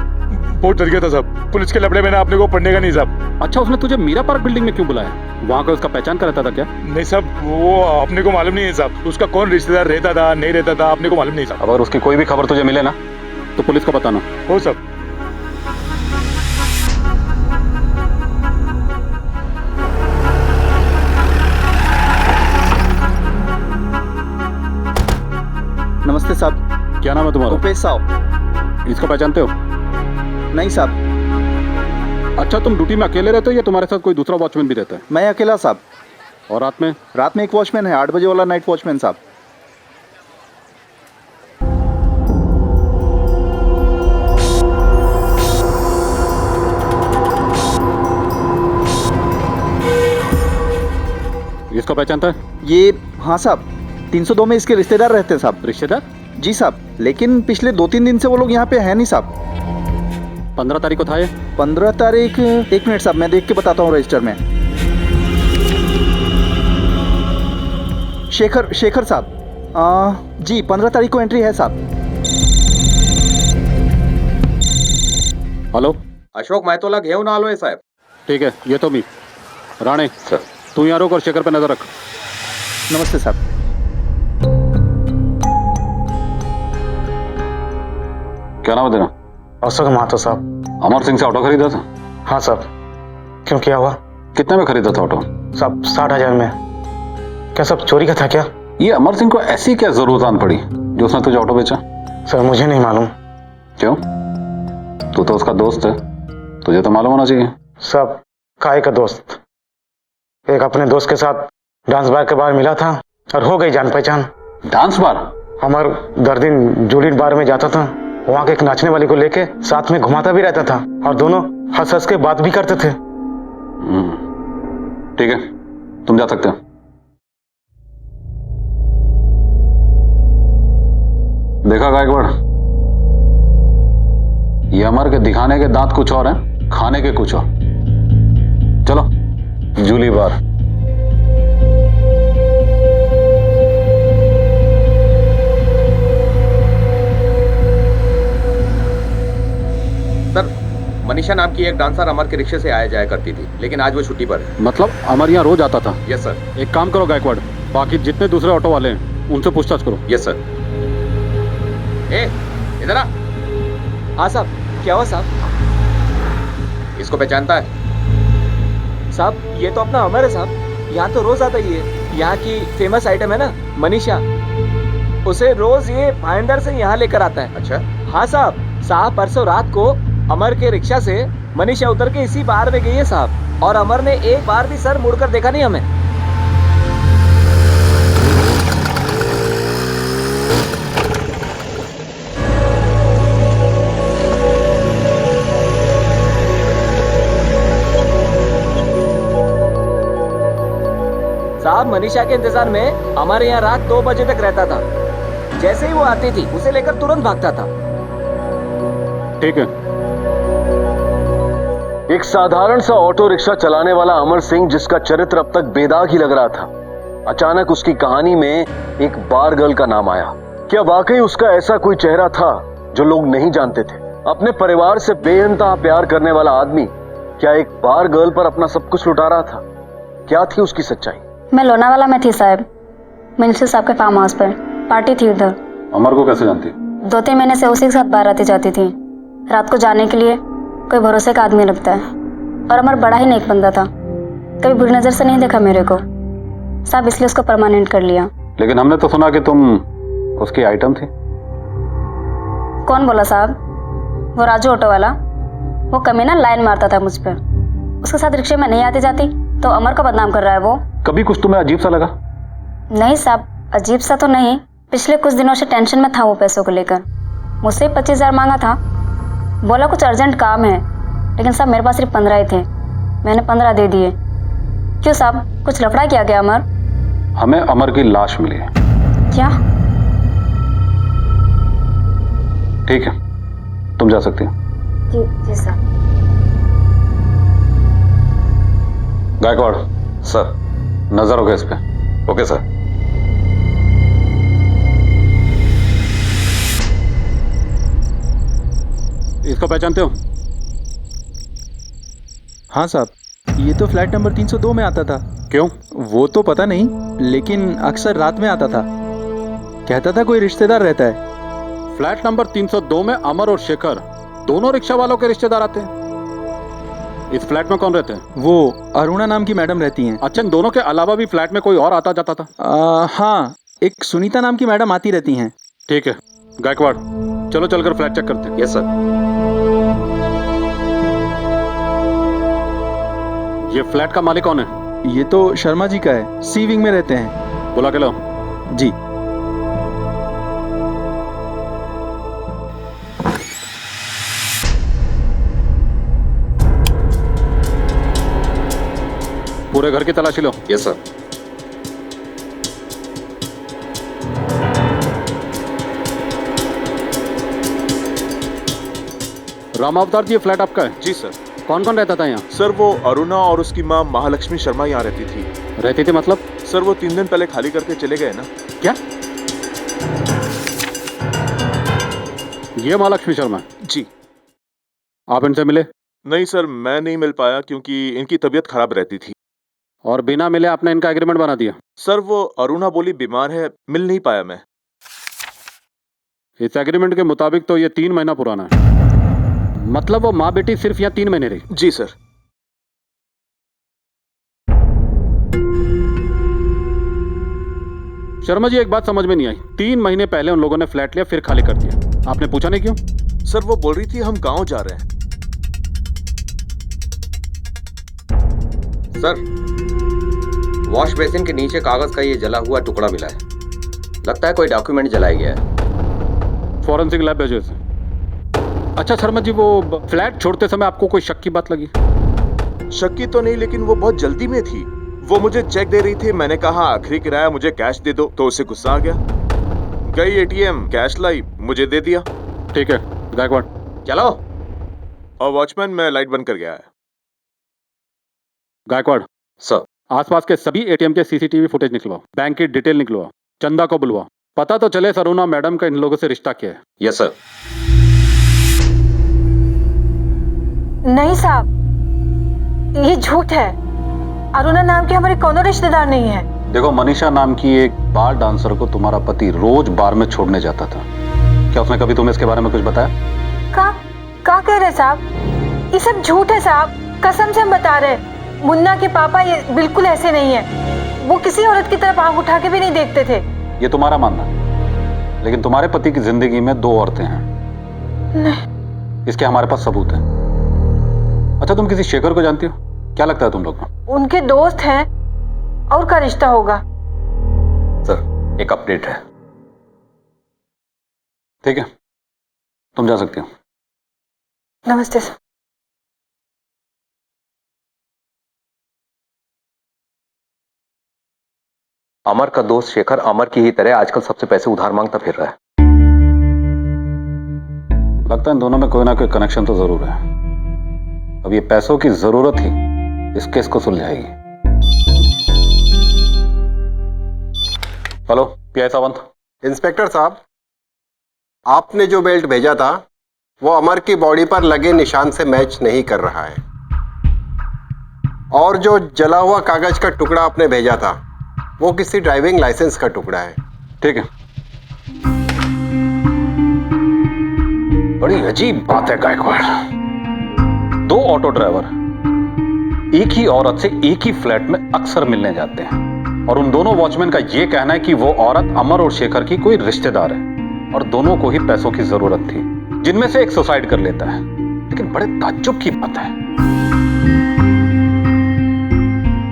बहुत डर गया था साहब, पुलिस के लपड़े में ना अपने को पढ़ने का नहीं साहब। अच्छा उसने तुझे मीरा पार्क बिल्डिंग में क्यों बुलाया? वहाँ का उसका पहचान कराता था क्या? नहीं साहब वो अपने को मालूम नहीं है साहब, उसका कौन रिश्तेदार रहता था नहीं रहता था अपने को मालूम नहीं साहब। अगर उसकी कोई भी खबर तुझे मिले ना तो पुलिस को बताना। हो साहब। नमस्ते साहब। क्या नाम है तुम्हारा? रुपेश साहब। इसको पहचानते हो? नहीं साहब। अच्छा तुम ड्यूटी में अकेले रहते हो या तुम्हारे साथ कोई दूसरा वॉचमैन भी रहता है? मैं अकेला साहब। और रात में? रात में एक वॉचमैन है, 8 बजे वाला नाइट वॉचमैन साहब। इसको पहचानता है? ये हाँ साहब, 302 में इसके रिश्तेदार रहते हैं साहब। रिश्तेदार? जी साहब, लेकिन पिछले 2-3 दिन से वो लोग यहाँ पे है नहीं साहब। 15 तारीख को था ये? 15 तारीख, 1 मिनट साहब मैं देख के बताता हूँ रजिस्टर में। शेखर साहब। जी 15 तारीख को एंट्री है साहब। हेलो अशोक मायतोला घेऊन आलोय साहेब। ठीक है, ये तो मी राणे सर, तू यहाँ रुक और शेखर पे नजर रख। नमस्ते साहब। क्या नाम है तेरा? अशोक महतो साहब। अमर सिंह से ऑटो खरीदा था? हाँ साहब। क्यों क्या हुआ? कितने में खरीदा था ऑटो? साहब 60,000 में। क्या सब चोरी का था क्या? ये अमर सिंह को ऐसी क्या जरूरत आन पड़ी जो उसने तुझे ऑटो बेचा? सर मुझे नहीं मालूम। क्यों? तू तो उसका दोस्त है, तुझे तो मालूम होना चाहिए। सब काय का दोस्त, एक अपने दोस्त के साथ डांस बार के बाहर मिला था और हो गई जान पहचान। Dance bar? हमार दर्दिन जूलियट बार में जाता था, वहाँ के एक नाचने वाली को लेके साथ में घुमाता भी रहता था और दोनों हंस हंस के बात भी करते थे। ठीक है, तुम जा सकते हो। देखा गायकवाड़, ये अमर के दिखाने के दांत कुछ और हैं, खाने के कुछ और। चलो जूली बार। सर, मनीषा नाम की एक डांसर अमर के रिक्शे से आया जाया करती थी, लेकिन आज वो छुट्टी पर है। मतलब अमर यहाँ रोज आता था? Yes sir. एक काम करो गायकवाड़, बाकी जितने दूसरे ऑटो वाले हैं उनसे पूछताछ करो। Yes sir. ए, इधर आ। हाँ साहब, क्या हुआ साहब? इसको पहचानता है? साहब ये तो अपना अमर है साहब, यहाँ तो रोज आता ही है। यहाँ की फेमस आइटम है ना मनीषा, उसे रोज ये भाईंदर से यहाँ लेकर आता है। अच्छा। हाँ साहब परसों रात को अमर के रिक्शा से मनीषा उतर के इसी बार में गई है साहब, और अमर ने एक बार भी सर मुड़कर देखा नहीं हमें। साहब मनीषा के इंतजार में अमर यहाँ रात 2 बजे तक रहता था। जैसे ही वो आती थी उसे लेकर तुरंत भागता था। ठीक है। एक साधारण सा ऑटो रिक्शा चलाने वाला अमर सिंह, जिसका चरित्र अब तक बेदाग ही लग रहा था, अचानक उसकी कहानी में एक बार गर्ल का नाम आया। क्या वाकई उसका ऐसा कोई चेहरा था जो लोग नहीं जानते थे? अपने परिवार से बेइंतहा प्यार करने वाला आदमी क्या एक बार गर्ल पर अपना सब कुछ लुटा रहा था? क्या थी उसकी सच्चाई? मैं लोनावाला में थी साहब, मिनिस्टर साहब के फार्म हाउस पर पार्टी थी उधर। अमर को कैसे जानती? 2-3 महीने से उसी के साथ बाहर आती जाती थी। रात को जाने के लिए कोई भरोसे का आदमी लगता है, और अमर बड़ा ही नेक बंदा था, कभी बुरी नजर से नहीं देखा मेरे को साहब, इसलिए उसको परमानेंट कर लिया। लेकिन हमने तो सुना कि तुम उसकी आइटम थी। कौन बोला साहब? वो राजू ऑटो वाला, वो कमीना लाइन मारता था मुझ पर। उसके साथ रिक्शे में नहीं आती जाती तो अमर को बदनाम कर रहा है वो। कभी कुछ तुम्हें अजीब सा लगा? नहीं साहब, अजीब सा तो नहीं, पिछले कुछ दिनों से टेंशन में था वो पैसों को लेकर। मुझसे 25,000 मांगा था, बोला कुछ अर्जेंट काम है, लेकिन साहब मेरे पास सिर्फ 15 ही थे, मैंने 15 दे दिए। क्यों साहब, कुछ लफड़ा किया गया अमर? हमें अमर की लाश मिली है। क्या? ठीक है, तुम जा सकती हो। जी साहब। गायकवाड़ सर, नजर होगा इस पे। Okay sir. इसको पहचानते हो? हाँ साहब, ये तो फ्लैट नंबर 302 में आता था। क्यों? वो तो पता नहीं, लेकिन अक्सर रात में आता था। कहता था कोई रिश्तेदार रहता है। फ्लैट नंबर 302 में अमर और शेखर दोनों रिक्शा वालों के रिश्तेदार आते हैं। इस फ्लैट में कौन रहते हैं? वो अरुणा नाम की मैडम रहती हैं। अच्छा, इन दोनों के अलावा भी फ्लैट में कोई और आता जाता था? हाँ, एक सुनीता नाम की मैडम आती रहती हैं। ठीक है गायकवाड़, चलो चलकर फ्लैट चेक करते हैं। Yes sir. ये फ्लैट का मालिक कौन है? ये तो शर्मा जी का है, सी विंग में रहते हैं। बुला के लो। जी। पूरे घर की तलाशी लो। Yes sir. राम अवतार जी, ये फ्लैट आपका है? जी सर। कौन कौन रहता था यहाँ? सर वो अरुणा और उसकी माँ महालक्ष्मी शर्मा यहाँ रहती थी। रहती थी मतलब? सर वो 3 दिन पहले खाली करके चले गए ना। क्या? ये महालक्ष्मी शर्मा? जी। आप इनसे मिले? नहीं सर, मैं नहीं मिल पाया क्योंकि इनकी तबीयत खराब रहती थी। और बिना मिले आपने इनका एग्रीमेंट बना दिया? सर वो अरुणा बोली बीमार है, मिल नहीं पाया मैं। इस एग्रीमेंट के मुताबिक तो ये 3 महीना पुराना है। मतलब वो माँ बेटी सिर्फ यहाँ 3 महीने रही? जी सर। शर्मा जी, एक बात समझ में नहीं आई। 3 महीने पहले उन लोगों ने फ्लैट लिया, फिर खाली कर दिया, आपने पूछा नहीं क्यों? सर वो बोल रही थी हम गांव जा रहे हैं। सर, वॉश बेसिन के नीचे कागज का ये जला हुआ टुकड़ा मिला है, लगता है कोई डॉक्यूमेंट जलाया गया है। फॉरेंसिक लैब भेजो इसे। अच्छा शर्मा जी, वो फ्लैट छोड़ते समय आपको कोई शक की बात लगी? शक की तो नहीं, लेकिन वो बहुत जल्दी में थी। वो मुझे चेक दे रही थी, मैंने कहा आखिरी किराया मुझे कैश दे दो, तो उसे गुस्सा आ गया। गई एटीएम, कैश लाई, मुझे दे दिया। ठीक है गायकवाड़, चलो। और वॉचमैन, मैं लाइट बंद कर गया है। गायकवाड़, सर। आसपास के सभी एटीएम के सीसीटीवी फुटेज निकलवाओ, बैंक की डिटेल निकलवाओ, चंदा को बुलवाओ, पता तो चले अरुणा मैडम का इन लोगों से रिश्ता क्या है। Yes sir. नहीं साहब, ये झूठ है। अरुणा नाम की हमारी कोनो रिश्तेदार नहीं है। देखो, मनीषा नाम की एक बार डांसर को तुम्हारा पति रोज बार में छोड़ने जाता था। क्या उसने कभी तुम्हें इसके बारे में कुछ बताया? का कह रहे साहब? ये सब झूठ है साहब, कसम से हम बता रहे। मुन्ना के पापा ये बिल्कुल ऐसे नहीं है। वो किसी औरत की तरफ आंख उठा के भी नहीं देखते थे। ये तुम्हारा मानना है, लेकिन तुम्हारे पति की जिंदगी में 2 औरतें हैं। नहीं। इसके हमारे पास सबूत है। अच्छा, तुम किसी शेखर को जानती हो? क्या लगता है तुम लोग को? उनके दोस्त हैं, और का रिश्ता होगा। सर, एक अपडेट है। ठीक है, तुम जा सकते हो। नमस्ते सर। अमर का दोस्त शेखर अमर की ही तरह आजकल सबसे पैसे उधार मांगता फिर रहा है। लगता है इन दोनों में कोई ना कोई कनेक्शन तो जरूर है। अब ये पैसों की जरूरत ही इस केस को सुलझाएगी। Hello, PI Sawant. इंस्पेक्टर साहब, आपने जो बेल्ट भेजा था वो अमर की बॉडी पर लगे निशान से मैच नहीं कर रहा है, और जो जला हुआ कागज का टुकड़ा आपने भेजा था वो किसी ड्राइविंग लाइसेंस का टुकड़ा है। ठीक है। बड़ी अजीब बात है गायकवाड़। 2 ऑटो ड्राइवर एक ही औरत से एक ही फ्लैट में अक्सर मिलने जाते हैं, और उन दोनों वॉचमैन का यह कहना है कि वो औरत अमर और शेखर की कोई रिश्तेदार है, और दोनों को ही पैसों की जरूरत थी, जिनमें से एक सुसाइड कर लेता है। लेकिन बड़े ताज्जुब की बात है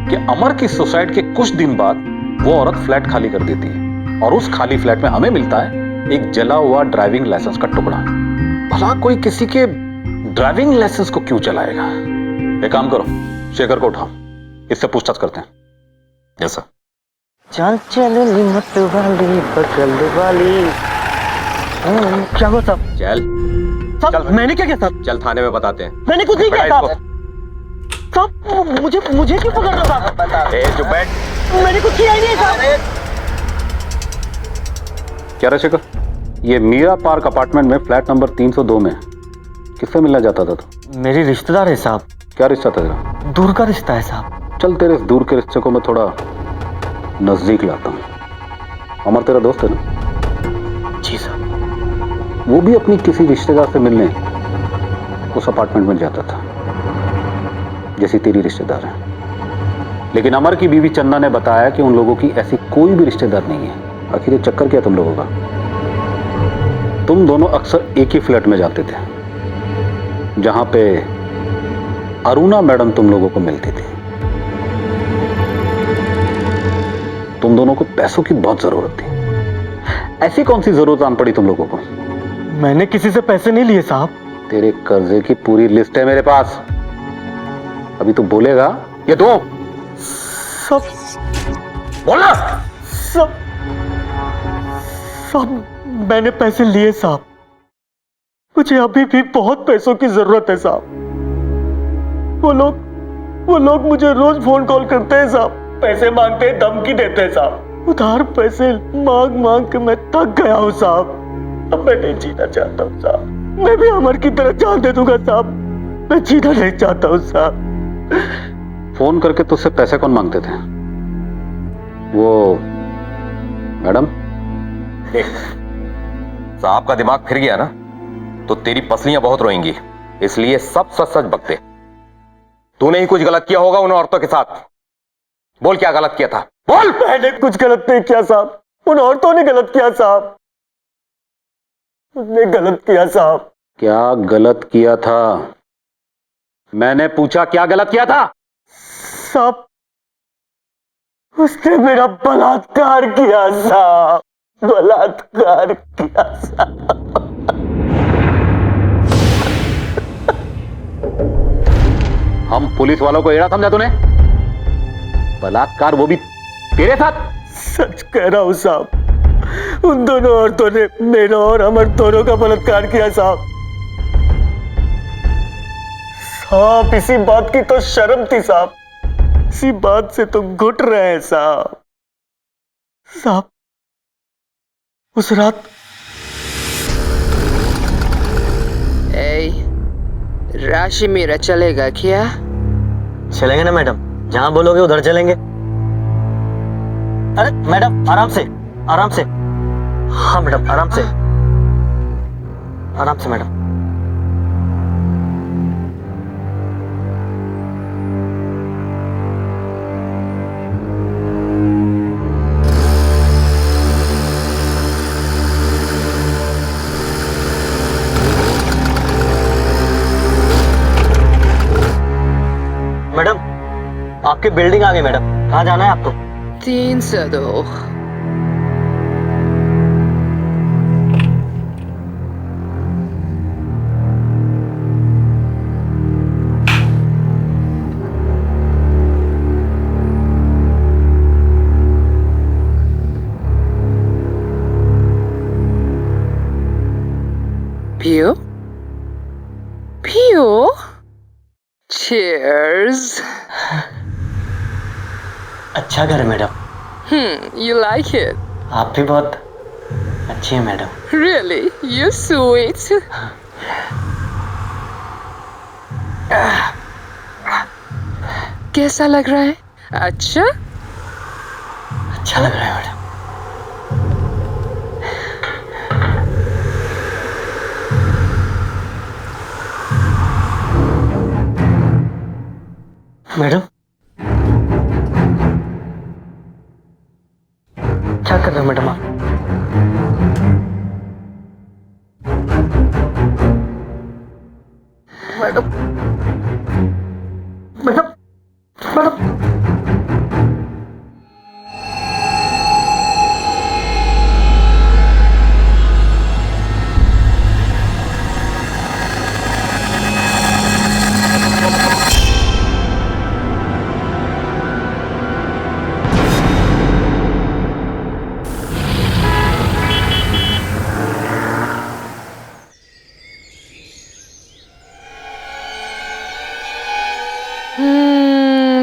कि अमर की सुसाइड के कुछ दिन बाद वो औरत फ्लैट खाली कर देती है, और उस खाली फ्लैट में हमें मिलता है एक जला हुआ ड्राइविंग लाइसेंस का टुकड़ा। भला कोई किसी के ड्राइविंग लाइसेंस को क्यों चलाएगा? एक काम करो, शेखर को उठाओ, इससे पूछताछ करते हैं। Yes sir. चल चल मत वाली बगल वाली। क्या हुआ साहब? चल, मैंने क्या किया साहब? चल थाने में बताते हैं। मैंने कुछ नहीं किया साहब। साहब, मुझे क्यों पकड़ रहा साहब? जो बैठ, मैंने कुछ किया ही नहीं साहब। क्या रहा शेखर? ये मीरा पार्क अपार्टमेंट में फ्लैट नंबर 302 में किससे मिलना चाहता था तू? मेरी रिश्तेदार है साहब। क्या रिश्ता था तेरा? दूर का रिश्ता है साहब। चल, तेरे इस दूर के रिश्ते को मैं थोड़ा नजदीक लाता हूँ। अमर तेरा दोस्त है ना? जी साहब। वो भी अपनी किसी रिश्तेदार से मिलने उस अपार्टमेंट में जाता था, जैसी तेरी रिश्तेदार है। लेकिन अमर की बीवी चंदा ने बताया कि उन लोगों की ऐसी कोई भी रिश्तेदार नहीं है। आखिर ये चक्कर क्या तुम लोगों का? तुम दोनों अक्सर एक ही फ्लैट में जाते थे, जहां पे अरुणा मैडम तुम लोगों को मिलती थी। तुम दोनों को पैसों की बहुत जरूरत थी। ऐसी कौन सी जरूरत आन पड़ी तुम लोगों को? मैंने किसी से पैसे नहीं लिए साहब। तेरे कर्जे की पूरी लिस्ट है मेरे पास। अभी तू बोलेगा ये दो। सब बोलना। सब मैंने पैसे लिए साहब। मुझे अभी भी बहुत पैसों की जरूरत है साहब। वो लोग मुझे रोज फोन कॉल करते हैं साहब, पैसे मांगते हैं, धमकी देते हैं साहब। उधार पैसे मांग मांग के मैं थक गया हूँ साहब। अब मैं नहीं जीना चाहता हूँ साहब। मैं भी अमर की तरह जान दे दूंगा साहब। मैं जीना नहीं चाहता हूँ साहब। फोन करके तुझसे पैसे कौन मांगते थे? वो मैडम? साहब का दिमाग फिर गया ना तो तेरी पसलियां बहुत रोएंगी, इसलिए सब सच सच बकते। तूने ही कुछ गलत किया होगा उन औरतों के साथ। बोल, क्या गलत किया था? बोल। मैंने कुछ गलत नहीं किया साहब। उन औरतों ने गलत किया साहब। उसने गलत किया साहब। क्या गलत किया था? मैंने पूछा क्या गलत किया था? साहब, उसने मेरा बलात्कार किया साहब। बलात्कार किया साहब। हम पुलिस वालों को एड़ा समझा तूने? बलात्कार, वो भी तेरे साथ? सच कह रहा हूं साहब। उन दोनों औरतों ने मेरा और अमर दोनों का बलात्कार किया साहब। साहब, इसी बात की तो शर्म थी साहब। इसी बात से तो घुट रहे हैं साहब। साहब उस रात राशि मेरा चलेगा क्या? चलेंगे ना मैडम, जहां बोलोगे उधर चलेंगे। अरे मैडम आराम से, आराम से। हाँ मैडम आराम से, आराम से मैडम। मैडम आपकी बिल्डिंग आ गई मैडम, कहाँ जाना है आपको? 302। पियो पियो। Cheers. अच्छा घर है मैडम। You like it? आप भी बहुत अच्छी हैं मैडम। Really? You sweet. कैसा लग रहा है? अच्छा? अच्छा लग रहा है मैडम। मैडम क्या कर रहे हो मैडम आप? मैडम मैडम मैडम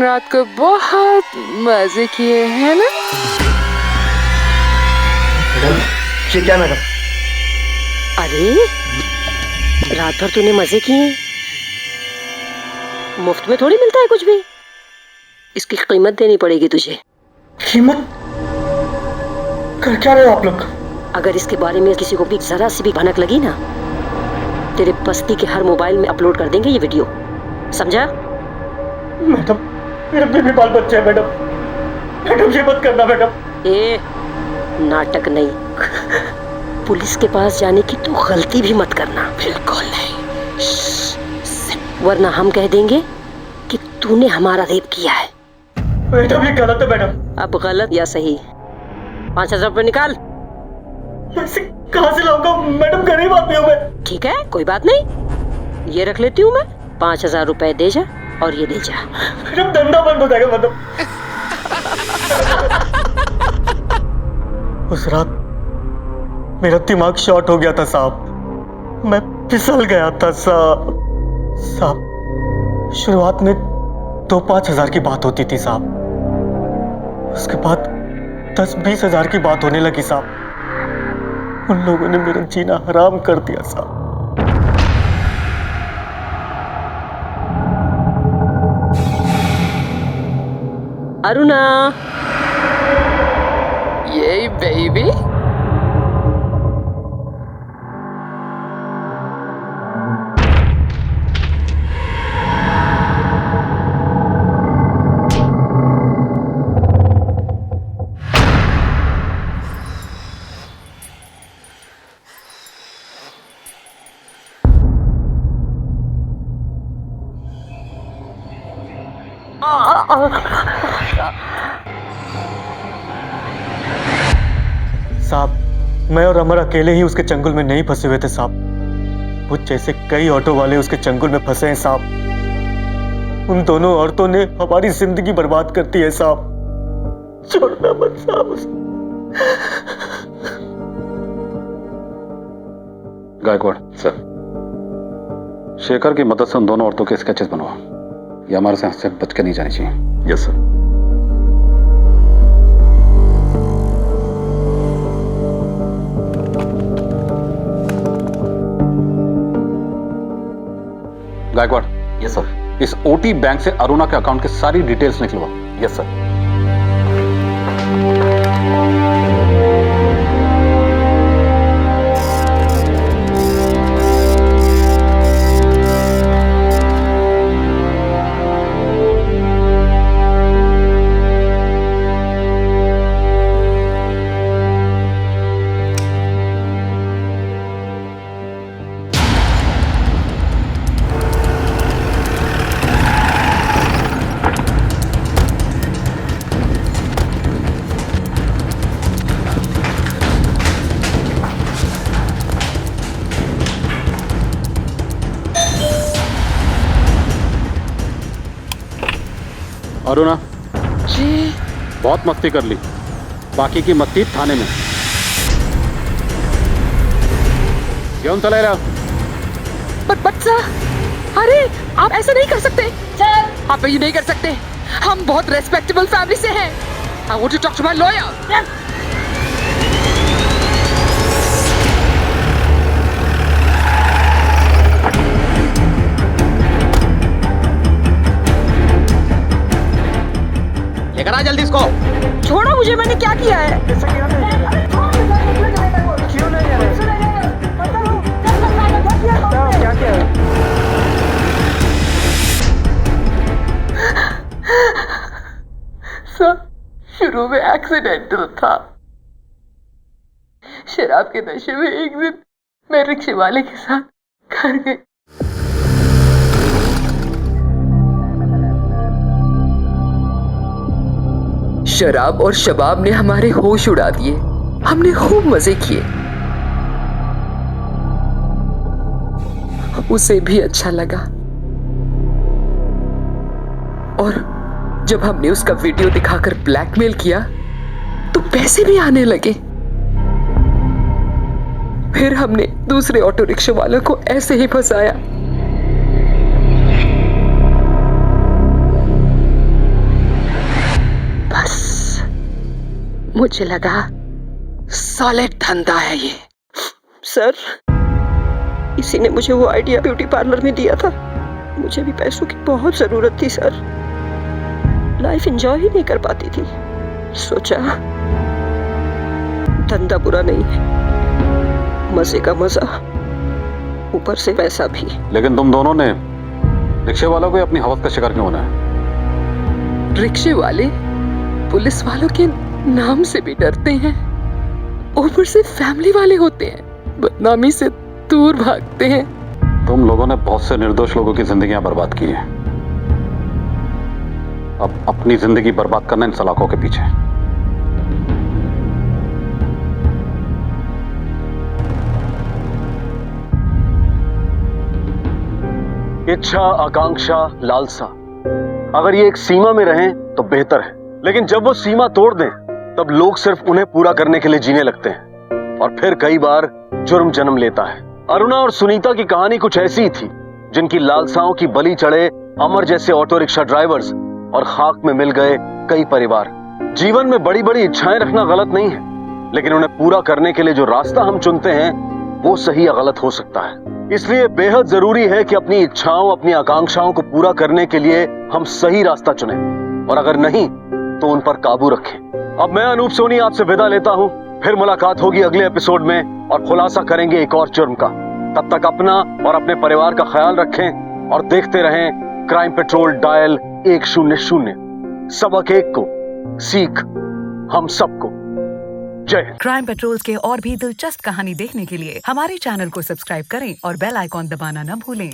रात को बहुत मजे किए हैं ना? ये क्या मैडम? अरे रात भर तूने मजे किए, मुफ्त में थोड़ी मिलता है कुछ भी। इसकी कीमत देनी पड़ेगी तुझे। कीमत? कर क्या रहे हो आप लोग? अगर इसके बारे में किसी को भी जरा सी भी भनक लगी ना, तेरे बस्ती के हर मोबाइल में अपलोड कर देंगे ये वीडियो, समझा? मैडम मेरे भी बाल बच्चे हैं मैडम, मैडम ये मत करना मैडम। ए नाटक नहीं, पुलिस के पास जाने की तो गलती भी मत करना। बिल्कुल नहीं, वरना हम कह देंगे कि तूने हमारा रेप किया है। मैडम ये गलत है मैडम। अब गलत या सही, 5,000 रुपए निकाल। कहाँ से लाऊंगा मैडम, गरीब आदमी हूँ मैं। ठीक है कोई बात नहीं, ये रख लेती हूँ मैं। 5,000 रुपए दे जा और ये ले जा। मैडम धंधा बंद हो जाएगा मैडम। उस रात मेरा दिमाग शॉर्ट हो गया था साहब, मैं फिसल गया था साहब। शुरुआत में 2-5 हजार की बात होती थी साहब, उसके बाद 10-20 हजार की बात होने लगी साहब। उन लोगों ने मेरा जीना हराम कर दिया साहब। अरुणा, ये बेबी साहब मैं और अमर अकेले ही उसके चंगुल में नहीं फंसे हुए थे साहब, वो जैसे कई ऑटो वाले उसके चंगुल में फंसे हैं साहब। उन दोनों औरतों ने हमारी जिंदगी बर्बाद कर दी है साहब, छोड़ना मत साहब उसे। गायकवाड़ सर, शेखर की मदद से उन दोनों औरतों के स्केचेस बनवाओ, ये हमारे से बच के नहीं जानी चाहिए। Yes sir. Gaikwad. Yes sir. इस ओटी बैंक से अरुणा के अकाउंट की सारी डिटेल्स निकलवा। Yes sir. अरुणा जी बहुत मस्ती कर ली, बाकी की मस्ती थाने में। क्यों चला रहा? बच्चा, अरे आप ऐसा नहीं कर सकते। आप ये नहीं कर सकते। हम बहुत रेस्पेक्टेबल फैमिली से हैं। I want to talk to my lawyer. लेकर आ जल्दी इसको। छोड़ो मुझे, मैंने क्या किया है? क्या किया है? सर, शुरू में एक्सीडेंटल था। शराब के नशे में एक दिन मैं रिक्शे वाले के साथ घर गई। शराब और शबाब ने हमारे होश उड़ा दिए। हमने खूब मजे किए। उसे भी अच्छा लगा। और जब हमने उसका वीडियो दिखाकर ब्लैकमेल किया तो पैसे भी आने लगे। फिर हमने दूसरे ऑटो रिक्शा वालों को ऐसे ही फंसाया। मुझे लगा सॉलिड धंधा है ये। सर, इसी ने मुझे वो आइडिया ब्यूटी पार्लर में दिया था। मुझे भी पैसों की बहुत जरूरत थी सर। लाइफ एंजॉय ही नहीं कर पाती थी। सोचा धंधा बुरा नहीं है, मजे का मजा, ऊपर से पैसा भी। लेकिन तुम दोनों ने रिक्शे वालों को अपनी हवस का शिकार क्यों बनाया? रिक्शे वाले पुलिस वालों के नाम से भी डरते हैं, ऊपर से फैमिली वाले होते हैं, बदनामी से दूर भागते हैं। तुम लोगों ने बहुत से निर्दोष लोगों की जिंदगियां बर्बाद की हैं। अब अपनी जिंदगी बर्बाद करना इन सलाखों के पीछे। इच्छा, आकांक्षा, लालसा, अगर ये एक सीमा में रहें तो बेहतर है। लेकिन जब वो सीमा तोड़ दें तब लोग सिर्फ उन्हें पूरा करने के लिए जीने लगते हैं और फिर कई बार जुर्म जन्म लेता है। अरुणा और सुनीता की कहानी कुछ ऐसी थी जिनकी लालसाओं की बलि चढ़े अमर जैसे ऑटो रिक्शा ड्राइवर्स और खाक में मिल गए कई परिवार। जीवन में बड़ी बड़ी इच्छाएं रखना गलत नहीं है, लेकिन उन्हें पूरा करने के लिए जो रास्ता हम चुनते हैं वो सही या गलत हो सकता है। इसलिए बेहद जरूरी है कि अपनी इच्छाओं, अपनी आकांक्षाओं को पूरा करने के लिए हम सही रास्ता चुनें, और अगर नहीं तो उन पर काबू रखें। अब मैं अनूप सोनी आपसे विदा लेता हूं। फिर मुलाकात होगी अगले एपिसोड में और खुलासा करेंगे एक और जुर्म का। तब तक अपना और अपने परिवार का ख्याल रखें और देखते रहें क्राइम पेट्रोल डायल 100। सबक एक को, सीख हम सबको। जय। क्राइम पेट्रोल्स के और भी दिलचस्प कहानी देखने के लिए हमारे चैनल को सब्सक्राइब करें और बेल आइकॉन दबाना न भूलें।